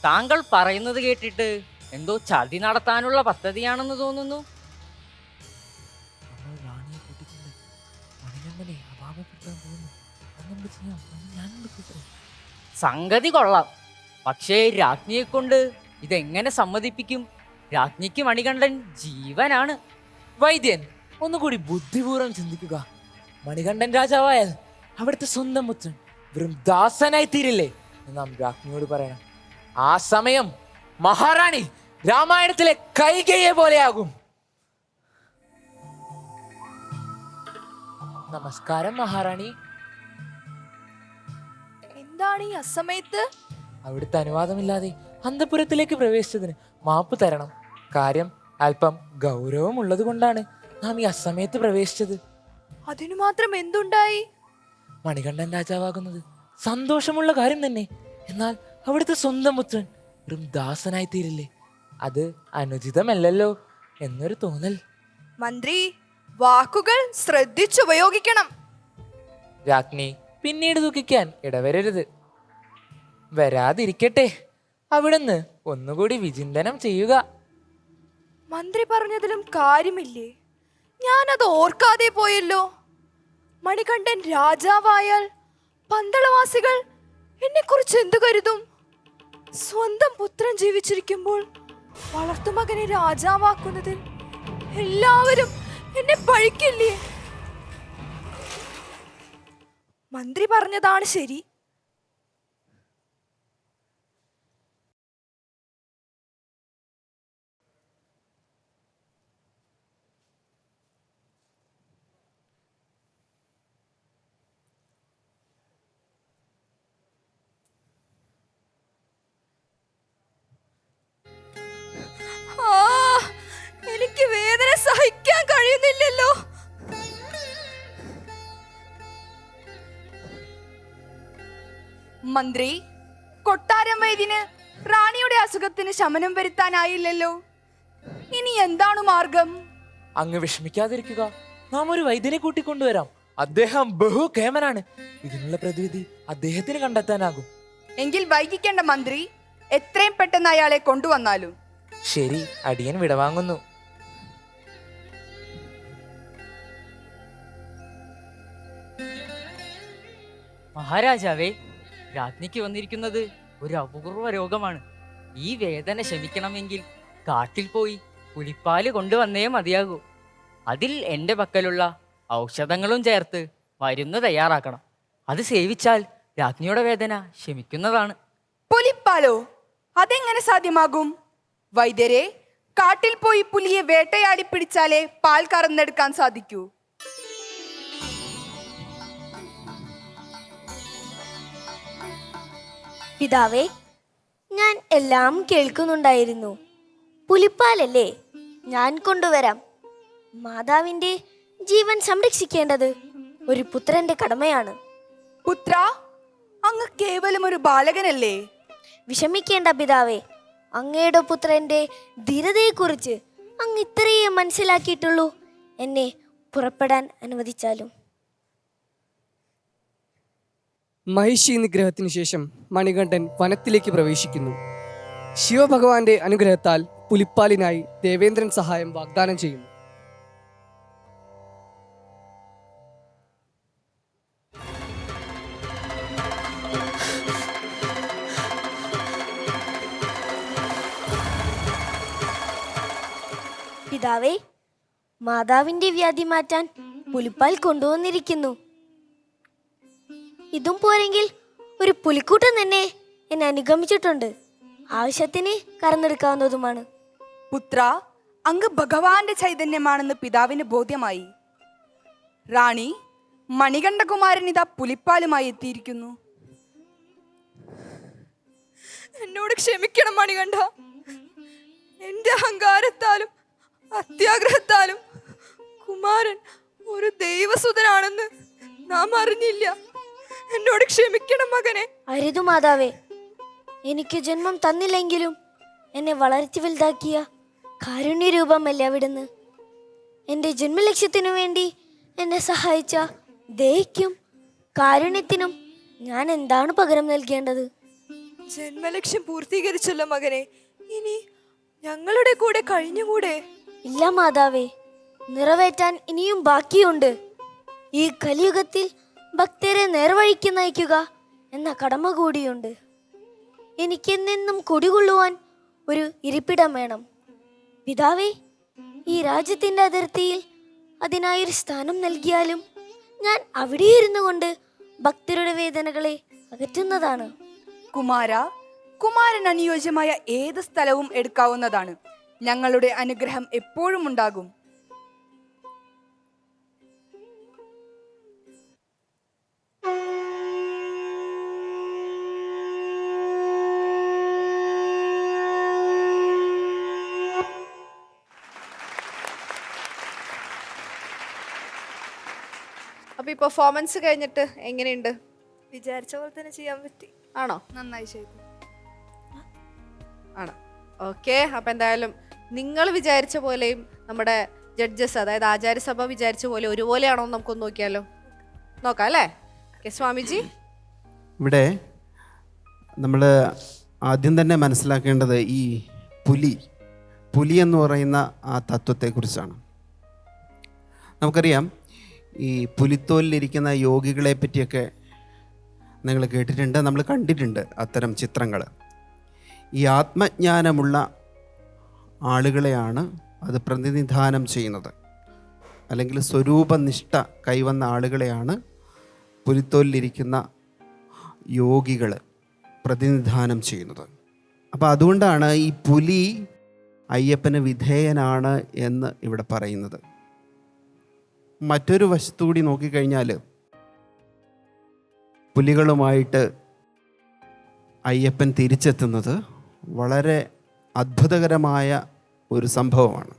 താങ്കൾ പറയുന്നത് കേട്ടിട്ട് എന്തോ ചതി നടത്താനുള്ള പദ്ധതിയാണെന്ന് തോന്നുന്നു. സംഗതി കൊള്ളാം. പക്ഷേ രാജ്ഞിയെ കൊണ്ട് ഇതെങ്ങനെ സമ്മതിപ്പിക്കും? രാജ്ഞിക്ക് മണികണ്ഠൻ ജീവനാണ്. വൈദ്യൻ, ഒന്നുകൂടി ബുദ്ധിപൂർവ്വം ചിന്തിക്കുക. മണികണ്ഠൻ രാജാവായാൽ അവിടുത്തെ സ്വന്തം പുത്രൻ വെറും ദാസനായി തീരില്ലേ എന്ന് നാം രാജ്ഞിയോട് പറയണം. ആ സമയം മഹാറാണി രാമായണത്തിലെ കൈകേയെ പോലെയാകും. നമസ്കാരം മഹാറാണി. എന്താണ് ഈ അസമയത്ത്? അവിടുത്തെ അനുവാദമില്ലാതെ അന്തപുരത്തിലേക്ക് പ്രവേശിച്ചതിന് മാപ്പ് തരണം. കാര്യം അല്പം ഗൗരവമുള്ളത് കൊണ്ടാണ് നാം ഈ അസമയത്ത് പ്രവേശിച്ചത്. അതിനു മാത്രം എന്തുണ്ടായി? മണികണ്ഠൻ രാജാവാകുന്നത് സന്തോഷമുള്ള കാര്യം തന്നെ. എന്നാൽ അവിടുത്തെ സ്വന്തം പുത്രൻ വെറും ദാസനായി തീരില്ലേ? അത് അനുചിതമല്ലല്ലോ എന്നൊരു തോന്നൽ. മന്ത്രി, വാക്കുകൾ ശ്രദ്ധിച്ചുപയോഗിക്കണം. രാജ്ഞി പിന്നീട് ദുഃഖിക്കാൻ ഇടവരരുത്. വരാതിരിക്കട്ടെ, അവിടുന്ന് ഒന്നുകൂടി വിചിന്തനം ചെയ്യുക. മന്ത്രി പറഞ്ഞതിലും കാര്യമില്ലേ? ഞാനത് ഓർക്കാതെ പോയല്ലോ. മണികണ്ഠൻ രാജാവായാൽ പന്തളവാസികൾ എന്നെ കുറിച്ച് എന്തു കരുതും? സ്വന്തം പുത്രൻ ജീവിച്ചിരിക്കുമ്പോൾ വളർത്തുമകനെ രാജാവാക്കുന്നതിൽ എല്ലാവരും എന്നെ പഴിക്കില്ലേ? മന്ത്രി പറഞ്ഞതാണ് ശരി. എനിക്ക് വേദന സഹിക്കാൻ കഴിയുന്നില്ലല്ലോ. മന്ത്രി, കൊട്ടാരം വൈദ്യന് റാണിയുടെ അസുഖത്തിന് ശമനം വരുത്താനായില്ലല്ലോ. ഇനി എന്താണ് മാർഗം? അങ്ങ് വിഷമിക്കാതിരിക്കുക. നാം ഒരു വൈദ്യനെ കൂട്ടിക്കൊണ്ടുവരാം. അദ്ദേഹം ബഹുകേമനാണ്. ഇതിനുള്ള പ്രതിവിധി അദ്ദേഹത്തിന് കണ്ടെത്താനാകും. എങ്കിൽ വൈകിക്കേണ്ട മന്ത്രി, എത്രയും പെട്ടെന്ന് അയാളെ കൊണ്ടുവന്നാലും. ശരി, അടിയൻ വിടവാങ്ങുന്നു. മഹാരാജാവേ, രാജ്ഞിക്ക് വന്നിരിക്കുന്നത് ഒരു അപൂർവ രോഗമാണ്. ഈ വേദന ശമിക്കണമെങ്കിൽ കാട്ടിൽ പോയി പുലിപ്പാല് കൊണ്ടുവന്നേ മതിയാകൂ. അതിൽ എൻ്റെ പക്കലുള്ള ഔഷധങ്ങളും ചേർത്ത് മരുന്ന് തയ്യാറാക്കണം. അത് സേവിച്ചാൽ രാജ്ഞിയുടെ വേദന ശമിക്കുന്നതാണ്. പുലിപ്പാലോ? അതെങ്ങനെ സാധ്യമാകും? വൈദ്യരെ, കാട്ടിൽ പോയി പുലിയെ വേട്ടയാടി പിടിച്ചാലേ പാൽ കറന്നെടുക്കാൻ സാധിക്കൂ. പിതാവേ, ഞാൻ എല്ലാം കേൾക്കുന്നുണ്ടായിരുന്നു. പുലിപ്പാലല്ലേ? ഞാൻ കൊണ്ടുവരാം. മാതാവിന്റെ ജീവൻ സംരക്ഷിക്കേണ്ടത് ഒരു പുത്രന്റെ കടമയാണ്. പുത്ര, അങ്ങ് കേവലം ഒരു ബാലകനല്ലേ? വിഷമിക്കേണ്ട പിതാവേ. അങ്ങയുടെ പുത്രന്റെ ധീരതയെക്കുറിച്ച് അങ്ങ് ഇത്രയേ മനസ്സിലാക്കിയിട്ടുള്ളൂ. എന്നെ പുറപ്പെടാൻ അനുവദിച്ചാലും. മഹിഷി നിഗ്രഹത്തിന് ശേഷം മണികണ്ഠൻ വനത്തിലേക്ക് പ്രവേശിക്കുന്നു. ശിവഭഗവാന്റെ അനുഗ്രഹത്താൽ പുലിപ്പാലിനായി ദേവേന്ദ്രൻ സഹായം വാഗ്ദാനം ചെയ്യുന്നു. പിതാവേ, മാതാവിന്റെ വ്യാധി മാറ്റാൻ പുലിപ്പാൽ കൊണ്ടുവന്നിരിക്കുന്നു. ഇതും പോരെങ്കിൽ ഒരു പുലിക്കൂട്ടം തന്നെ എന്നെ അനുഗമിച്ചിട്ടുണ്ട്. ആവശ്യത്തിന് കറന്നെടുക്കാവുന്നതുമാണ്. പുത്ര, അങ്ങ് ഭഗവാന്റെ ചൈതന്യമാണെന്ന് പിതാവിന് ബോധ്യമായി. റാണി, മണികണ്ഠകുമാരൻ ഇതാ പുലിപ്പാലുമായി എത്തിയിരിക്കുന്നു. എന്നോട് ക്ഷമിക്കണം മണികണ്ഠ. എന്റെ അഹങ്കാരത്താലും അത്യാഗ്രഹത്താലും കുമാരൻ ഒരു ദൈവസുതനാണെന്ന് നാം അറിഞ്ഞില്ല. എന്നോട് ക്ഷമിക്കണം മകനെ. അരുതു മാതാവേ. എനിക്ക് ജന്മം തന്നില്ലെങ്കിലും എന്നെ വളർത്തി വലുതാക്കിയ കാരുണ്യരൂപമല്ലേ അവിടുന്ന്. എൻ്റെ ജന്മലക്ഷ്യത്തിനു വേണ്ടി എന്നെ സഹായിച്ച ദയയ്ക്കും കാരുണ്യത്തിനും ഞാൻ എന്താണ് പകരം നൽകേണ്ടത്? ജന്മലക്ഷ്യം പൂർത്തീകരിച്ചല്ലോ മകനെ. ഇനി ഞങ്ങളുടെ കൂടെ കഴിഞ്ഞുകൂടെ? ഇല്ല മാതാവേ, നിറവേറ്റാൻ ഇനിയും ബാക്കിയുണ്ട്. ഈ കലിയുഗത്തിൽ ഭക്തരെ നേർവഴിക്ക് നയിക്കുക എന്ന കടമ കൂടിയുണ്ട്. എനിക്കെന്നെന്നും കൊടികൊള്ളുവാൻ ഒരു ഇരിപ്പിടം വേണം. പിതാവേ, ഈ രാജ്യത്തിൻ്റെ അതിർത്തിയിൽ അതിനായൊരു സ്ഥാനം നൽകിയാലും ഞാൻ അവിടെ ഇരുന്നു കൊണ്ട് ഭക്തരുടെ വേദനകളെ അകറ്റുന്നതാണ്. കുമാരൻ അനുയോജ്യമായ ഏത് സ്ഥലവും എടുക്കാവുന്നതാണ്. ഞങ്ങളുടെ അനുഗ്രഹം എപ്പോഴും ഉണ്ടാകും. അപ്പൊ ഈ പെർഫോമൻസ് കഴിഞ്ഞിട്ട് എങ്ങനെയുണ്ട്? വിചാരിച്ച പോലെ തന്നെ ചെയ്യാൻ പറ്റി. ആണോ? നന്നായി ചെയ്തു. ആണ്. ഓക്കെ. അപ്പൊ എന്തായാലും നിങ്ങൾ വിചാരിച്ച പോലെയും നമ്മുടെ ജഡ്ജസ്, അതായത് ആചാര്യസഭ വിചാരിച്ച പോലെ ഒരുപോലെയാണോ എന്ന് നമുക്കൊന്ന് നോക്കിയാലോ? നോക്കാം അല്ലേ? സ്വാമിജി, ഇവിടെ നമ്മൾ ആദ്യം തന്നെ മനസ്സിലാക്കേണ്ടത് ഈ പുലി എന്ന് പറയുന്ന ആ തത്വത്തെക്കുറിച്ചാണ്. നമുക്കറിയാം, ഈ പുലിത്തോലിലിരിക്കുന്ന യോഗികളെ പറ്റിയൊക്കെ നിങ്ങൾ കേട്ടിട്ടുണ്ട്, നമ്മൾ കണ്ടിട്ടുണ്ട് അത്തരം ചിത്രങ്ങൾ. ഈ ആത്മജ്ഞാനമുള്ള ആളുകളെയാണ് അത് പ്രതിനിധാനം ചെയ്യുന്നത്, അല്ലെങ്കിൽ സ്വരൂപനിഷ്ഠ കൈവന്ന ആളുകളെയാണ് പുലിത്തോലിലിരിക്കുന്ന യോഗികൾ പ്രതിനിധാനം ചെയ്യുന്നത്. അപ്പോൾ അതുകൊണ്ടാണ് ഈ പുലി അയ്യപ്പന് വിധേയനാണ് എന്ന് ഇവിടെ പറയുന്നത്. മറ്റൊരു വശത്തുകൂടി നോക്കിക്കഴിഞ്ഞാൽ പുലികളുമായിട്ട് അയ്യപ്പൻ തിരിച്ചെത്തുന്നത് വളരെ അത്ഭുതകരമായ ഒരു സംഭവമാണ്.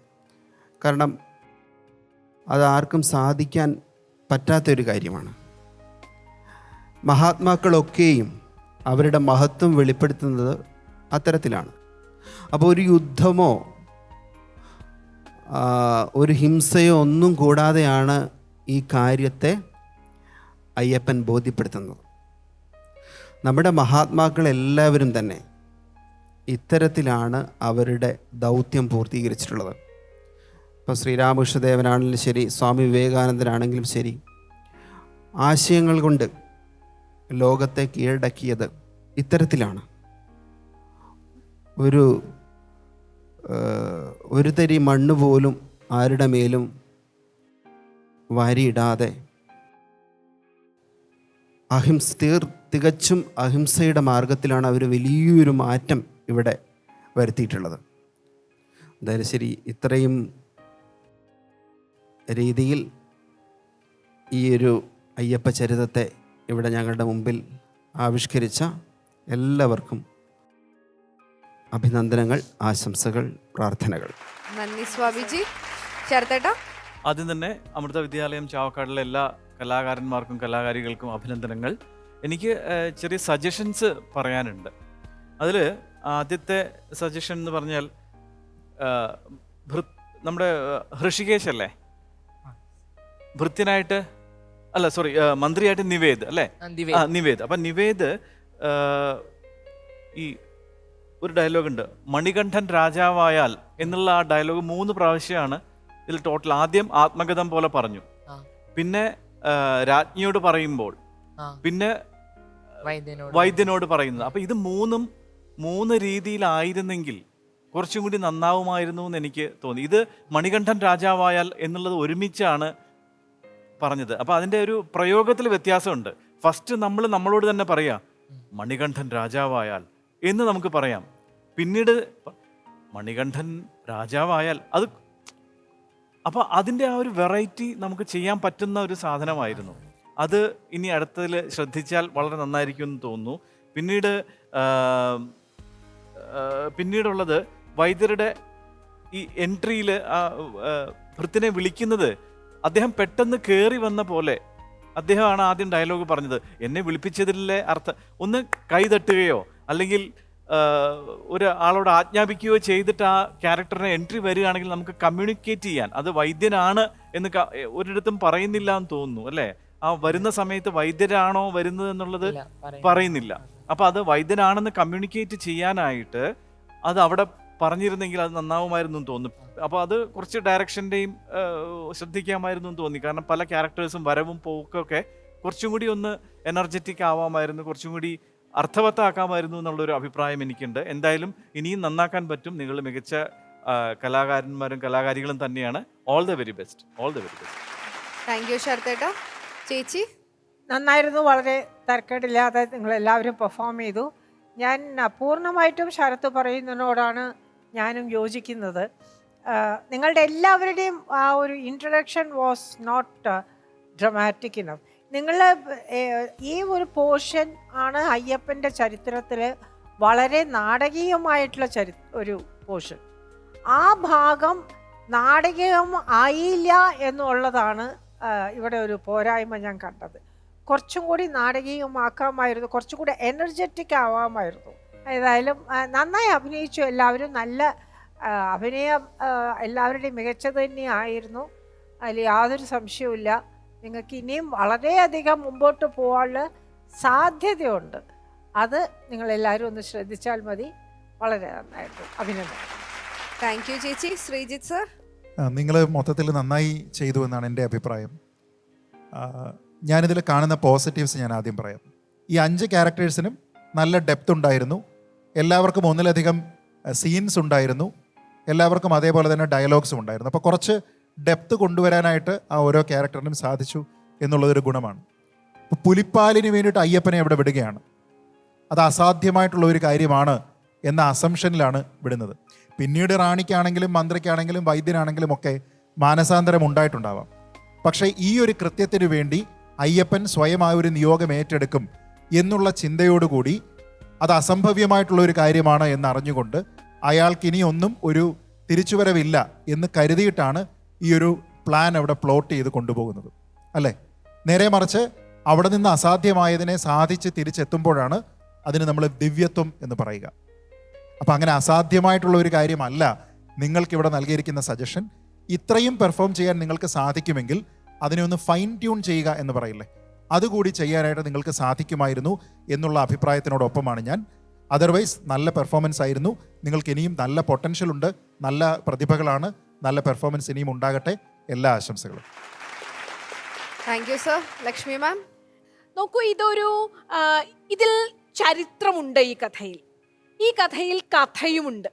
കാരണം അതാർക്കും സാധിക്കാൻ പറ്റാത്തൊരു കാര്യമാണ്. മഹാത്മാക്കളൊക്കെയും അവരുടെ മഹത്വം വെളിപ്പെടുത്തുന്നത് അത്തരത്തിലാണ്. അപ്പോൾ ഒരു യുദ്ധമോ ഒരു ഹിംസയോ ഒന്നും കൂടാതെയാണ് ഈ കാര്യത്തെ അയ്യപ്പൻ ബോധ്യപ്പെടുത്തുന്നത്. നമ്മുടെ മഹാത്മാക്കളെല്ലാവരും തന്നെ ഇത്തരത്തിലാണ് അവരുടെ ദൗത്യം പൂർത്തീകരിച്ചിട്ടുള്ളത്. ഇപ്പോൾ ശ്രീരാമകൃഷ്ണദേവനാണെങ്കിലും ശരി, സ്വാമി വിവേകാനന്ദനാണെങ്കിലും ശരി, ആശയങ്ങൾ കൊണ്ട് ലോകത്തെ കീഴടക്കിയത് ഇത്തരത്തിലാണ്. ഒരു തരി മണ്ണ് പോലും ആരുടെ മേലും വാരിയിടാതെ തികച്ചും അഹിംസയുടെ മാർഗത്തിലാണ് അവർ വലിയൊരു മാറ്റം ഇവിടെ വരുത്തിയിട്ടുള്ളത്. എന്തായാലും ശരി, ഇത്രയും രീതിയിൽ ഈ ഒരു അയ്യപ്പ ചരിതത്തെ ഇവിടെ ഞങ്ങളുടെ മുമ്പിൽ ആവിഷ്കരിച്ച എല്ലാവർക്കും അഭിനന്ദനങ്ങൾ, ആശംസകൾ, പ്രാർത്ഥനകൾ. നന്ദി സ്വാമിജി. ശരത്തേട്ടാ? ആദ്യം തന്നെ അമൃത വിദ്യാലയം ചാവക്കാടിലെ എല്ലാ കലാകാരന്മാർക്കും കലാകാരികൾക്കും അഭിനന്ദനങ്ങൾ. എനിക്ക് ചെറിയ സജഷൻസ് പറയാനുണ്ട്. അതിൽ ആദ്യത്തെ സജഷൻ എന്ന് പറഞ്ഞാൽ, നമ്മുടെ ഹൃഷികേശ് അല്ലേ ഭൃത്യനായിട്ട്, അല്ല സോറി, മന്ത്രിയായിട്ട് നിവേദ് അല്ലേ? നിവേദ്. അപ്പം നിവേദ് ഈ ഒരു ഡയലോഗുണ്ട്, മണികണ്ഠൻ രാജാവായാൽ എന്നുള്ള ആ ഡയലോഗ് 3 പ്രാവശ്യമാണ് ഇതിൽ ടോട്ടൽ. ആദ്യം ആത്മകഥം പോലെ പറഞ്ഞു, പിന്നെ രാജ്ഞിയോട് പറയുമ്പോൾ, പിന്നെ വൈദ്യനോട് പറയുന്നത്. അപ്പം ഇത് 3 രീതിയിലായിരുന്നെങ്കിൽ കുറച്ചും കൂടി നന്നാവുമായിരുന്നു എന്ന് എനിക്ക് തോന്നി. ഇത് മണികണ്ഠൻ രാജാവായാൽ എന്നുള്ളത് ഒരുമിച്ചാണ് പറഞ്ഞത്. അപ്പം അതിൻ്റെ ഒരു പ്രയോഗത്തിൽ വ്യത്യാസമുണ്ട്. ഫസ്റ്റ് നമ്മളോട് തന്നെ പറയാം മണികണ്ഠൻ രാജാവായാൽ എന്ന് നമുക്ക് പറയാം. പിന്നീട് മണികണ്ഠൻ രാജാവായാൽ അത്, അപ്പോൾ അതിൻ്റെ ആ ഒരു വെറൈറ്റി നമുക്ക് ചെയ്യാൻ പറ്റുന്ന ഒരു സാധനമായിരുന്നു അത്. ഇനി അടുത്തതിൽ ശ്രദ്ധിച്ചാൽ വളരെ നന്നായിരിക്കും എന്ന് തോന്നുന്നു. പിന്നീടുള്ളത് വൈദ്യരുടെ ഈ എൻട്രിയിൽ ഭൃത്തിനെ വിളിക്കുന്നത്, അദ്ദേഹം പെട്ടെന്ന് കയറി വന്ന പോലെ അദ്ദേഹമാണ് ആദ്യം ഡയലോഗ് പറഞ്ഞത്. എന്നെ വിളിപ്പിച്ചതിലെ അർത്ഥം ഒന്ന് കൈതട്ടുകയോ അല്ലെങ്കിൽ ഒരു ആളോട് ആജ്ഞാപിക്കുകയോ ചെയ്തിട്ട് ആ ക്യാരക്ടറിനെ എൻട്രി വരികയാണെങ്കിൽ നമുക്ക് കമ്മ്യൂണിക്കേറ്റ് ചെയ്യാൻ, അത് വൈദ്യനാണ് എന്ന് ഒരിടത്തും പറയുന്നില്ല എന്ന് തോന്നുന്നു അല്ലേ? ആ വരുന്ന സമയത്ത് വൈദ്യരാണോ വരുന്നത് എന്നുള്ളത് പറയുന്നില്ല. അപ്പം അത് വൈദ്യനാണെന്ന് കമ്മ്യൂണിക്കേറ്റ് ചെയ്യാനായിട്ട് അത് അവിടെ പറഞ്ഞിരുന്നെങ്കിൽ അത് നന്നാവുമായിരുന്നു എന്ന് തോന്നുന്നു. അപ്പോൾ അത് കുറച്ച് ഡയറക്ഷൻ്റെയും ശ്രദ്ധിക്കാമായിരുന്നു എന്ന് തോന്നി. കാരണം പല ക്യാരക്ടേഴ്സും വരവും പോക്കൊക്കെ കുറച്ചും കൂടി ഒന്ന് എനർജറ്റിക് ആവാമായിരുന്നു, കുറച്ചും കൂടി അർത്ഥവത്താക്കാമായിരുന്നു എന്നുള്ളൊരു അഭിപ്രായം എനിക്കുണ്ട്. എന്തായാലും ഇനിയും നന്നാക്കാൻ പറ്റും. നിങ്ങൾ മികച്ച കലാകാരന്മാരും കലാകാരികളും തന്നെയാണ്. All the very best. All the very best. Thank you ശരത്തേട്ടാ. ചേച്ചി? നന്നായിരുന്നു, വളരെ തരക്കേടില്ലാതെ നിങ്ങളെല്ലാവരും പെർഫോം ചെയ്തു. ഞാൻ പൂർണ്ണമായിട്ടും ശരത്ത് പറയുന്നതിനോടാണ് ഞാനും യോജിക്കുന്നത്. നിങ്ങളുടെ എല്ലാവരുടെയും ആ ഒരു introduction was not dramatic enough. നിങ്ങൾ ഈ ഒരു പോർഷൻ ആണ് അയ്യപ്പൻ്റെ ചരിത്രത്തിൽ വളരെ നാടകീയമായിട്ടുള്ള ഒരു പോർഷൻ. ആ ഭാഗം നാടകീയം ആയില്ല എന്നുള്ളതാണ് ഇവിടെ ഒരു പോരായ്മ ഞാൻ കണ്ടത്. കുറച്ചും കൂടി നാടകീയമാക്കാമായിരുന്നു, കുറച്ചും കൂടി എനർജറ്റിക് ആവാമായിരുന്നു. ഏതായാലും നന്നായി അഭിനയിച്ചു എല്ലാവരും. നല്ല അഭിനയം എല്ലാവരുടെയും മികച്ചത് തന്നെയായിരുന്നു, അതിൽ യാതൊരു സംശയവുമില്ല. നിങ്ങൾക്ക് ഇനിയും വളരെയധികം മുമ്പോട്ട് പോകാനുള്ള സാധ്യതയുണ്ട്. അത് നിങ്ങളെല്ലാവരും ഒന്ന് ശ്രദ്ധിച്ചാൽ മതി. വളരെ നന്നായിട്ട് അഭിനന്ദനം. താങ്ക് യു ചേച്ചി. ശ്രീജിത്ത് സർ? നിങ്ങൾ മൊത്തത്തിൽ നന്നായി ചെയ്തു എന്നാണ് എൻ്റെ അഭിപ്രായം. ഞാനിതിൽ കാണുന്ന പോസിറ്റീവ്സ് ഞാൻ ആദ്യം പറയാം. ഈ 5 ക്യാരക്ടേഴ്സിനും നല്ല ഡെപ്ത് ഉണ്ടായിരുന്നു. എല്ലാവർക്കും ഒന്നിലധികം സീൻസ് ഉണ്ടായിരുന്നു. എല്ലാവർക്കും അതേപോലെ തന്നെ ഡയലോഗ്സും ഉണ്ടായിരുന്നു. അപ്പോൾ കുറച്ച് ഡെപ്ത് കൊണ്ടുവരാനായിട്ട് ആ ഓരോ ക്യാരക്ടറിനും സാധിച്ചു എന്നുള്ളതൊരു ഗുണമാണ്. ഇപ്പോൾ പുലിപ്പാലിന് വേണ്ടിയിട്ട് അയ്യപ്പനെ അവിടെ വിടുകയാണ്. അത് അസാധ്യമായിട്ടുള്ള ഒരു കാര്യമാണ് എന്ന അസംഷനിലാണ് വിടുന്നത്. പിന്നീട് റാണിക്കാണെങ്കിലും മന്ത്രിക്കാണെങ്കിലും വൈദ്യനാണെങ്കിലും ഒക്കെ മാനസാന്തരം ഉണ്ടായിട്ടുണ്ടാവാം. പക്ഷേ ഈ ഒരു കൃത്യത്തിന് വേണ്ടി അയ്യപ്പൻ സ്വയം ആ ഒരു നിയോഗം ഏറ്റെടുക്കും എന്നുള്ള ചിന്തയോടുകൂടി അത് അസംഭവ്യമായിട്ടുള്ള ഒരു കാര്യമാണ് എന്നറിഞ്ഞുകൊണ്ട് അയാൾക്ക് ഇനിയൊന്നും ഒരു തിരിച്ചുവരവില്ല എന്ന് കരുതിയിട്ടാണ് ഈ ഒരു പ്ലാൻ അവിടെ പ്ലോട്ട് ചെയ്ത് കൊണ്ടുപോകുന്നത്, അല്ലേ? നേരെ മറിച്ച് അവിടെ നിന്ന് അസാധ്യമായതിനെ സാധിച്ച് തിരിച്ചെത്തുമ്പോഴാണ് അതിന് നമ്മൾ ദിവ്യത്വം എന്ന് പറയുക. അപ്പം അങ്ങനെ അസാധ്യമായിട്ടുള്ള ഒരു കാര്യമല്ല നിങ്ങൾക്കിവിടെ നൽകിയിരിക്കുന്ന സജഷൻ. ഇത്രയും പെർഫോം ചെയ്യാൻ നിങ്ങൾക്ക് സാധിക്കുമെങ്കിൽ അതിനെ ഒന്ന് ഫൈൻ ട്യൂൺ ചെയ്യുക എന്ന് പറയില്ലേ, അതുകൂടി ചെയ്യാനായിട്ട് നിങ്ങൾക്ക് സാധിക്കുമായിരുന്നു എന്നുള്ള അഭിപ്രായത്തിനോടൊപ്പമാണ് ഞാൻ. അതർവൈസ് നല്ല പെർഫോമൻസ് ആയിരുന്നു. നിങ്ങൾക്ക് ഇനിയും നല്ല പൊട്ടൻഷ്യൽ ഉണ്ട്, നല്ല പ്രതിഭകളാണ്, നല്ല പെർഫോമൻസ് ഇനിയും ഉണ്ടാകട്ടെ. എല്ലാ ആശംസകളും. Thank you sir. Lakshmi ma'am? നോക്കൂ, ഇതിൽ ചരിത്രമുണ്ട് ഈ കഥയിൽ. ഈ കഥയിൽ കഥയുമുണ്ട്,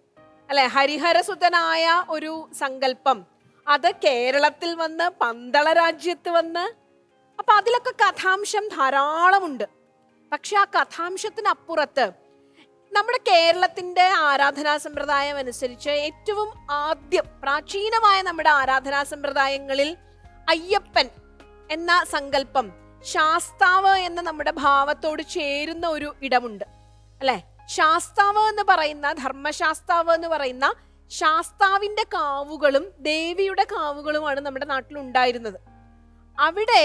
അല്ലെ? ഹരിഹരസുതനായ ഒരു സങ്കല്പം, അത് കേരളത്തിൽ വന്ന് പന്തള രാജ്യത്ത് വന്ന്, അപ്പൊ അതിലൊക്കെ കഥാംശം ധാരാളമുണ്ട്. പക്ഷെ ആ കഥാംശത്തിനപ്പുറത്ത് നമ്മുടെ കേരളത്തിന്റെ ആരാധനാ സമ്പ്രദായം അനുസരിച്ച് ഏറ്റവും ആദ്യം പ്രാചീനമായ നമ്മുടെ ആരാധനാ സമ്പ്രദായങ്ങളിൽ അയ്യപ്പൻ എന്ന സങ്കല്പം ശാസ്താവ് എന്ന നമ്മുടെ ഭാവത്തോട് ചേരുന്ന ഒരു ഇടമുണ്ട്, അല്ലെ? ശാസ്താവ് എന്ന് പറയുന്ന, ധർമ്മശാസ്താവ് എന്ന് പറയുന്ന ശാസ്താവിന്റെ കാവുകളും ദേവിയുടെ കാവുകളുമാണ് നമ്മുടെ നാട്ടിൽ ഉണ്ടായിരുന്നത്. അവിടെ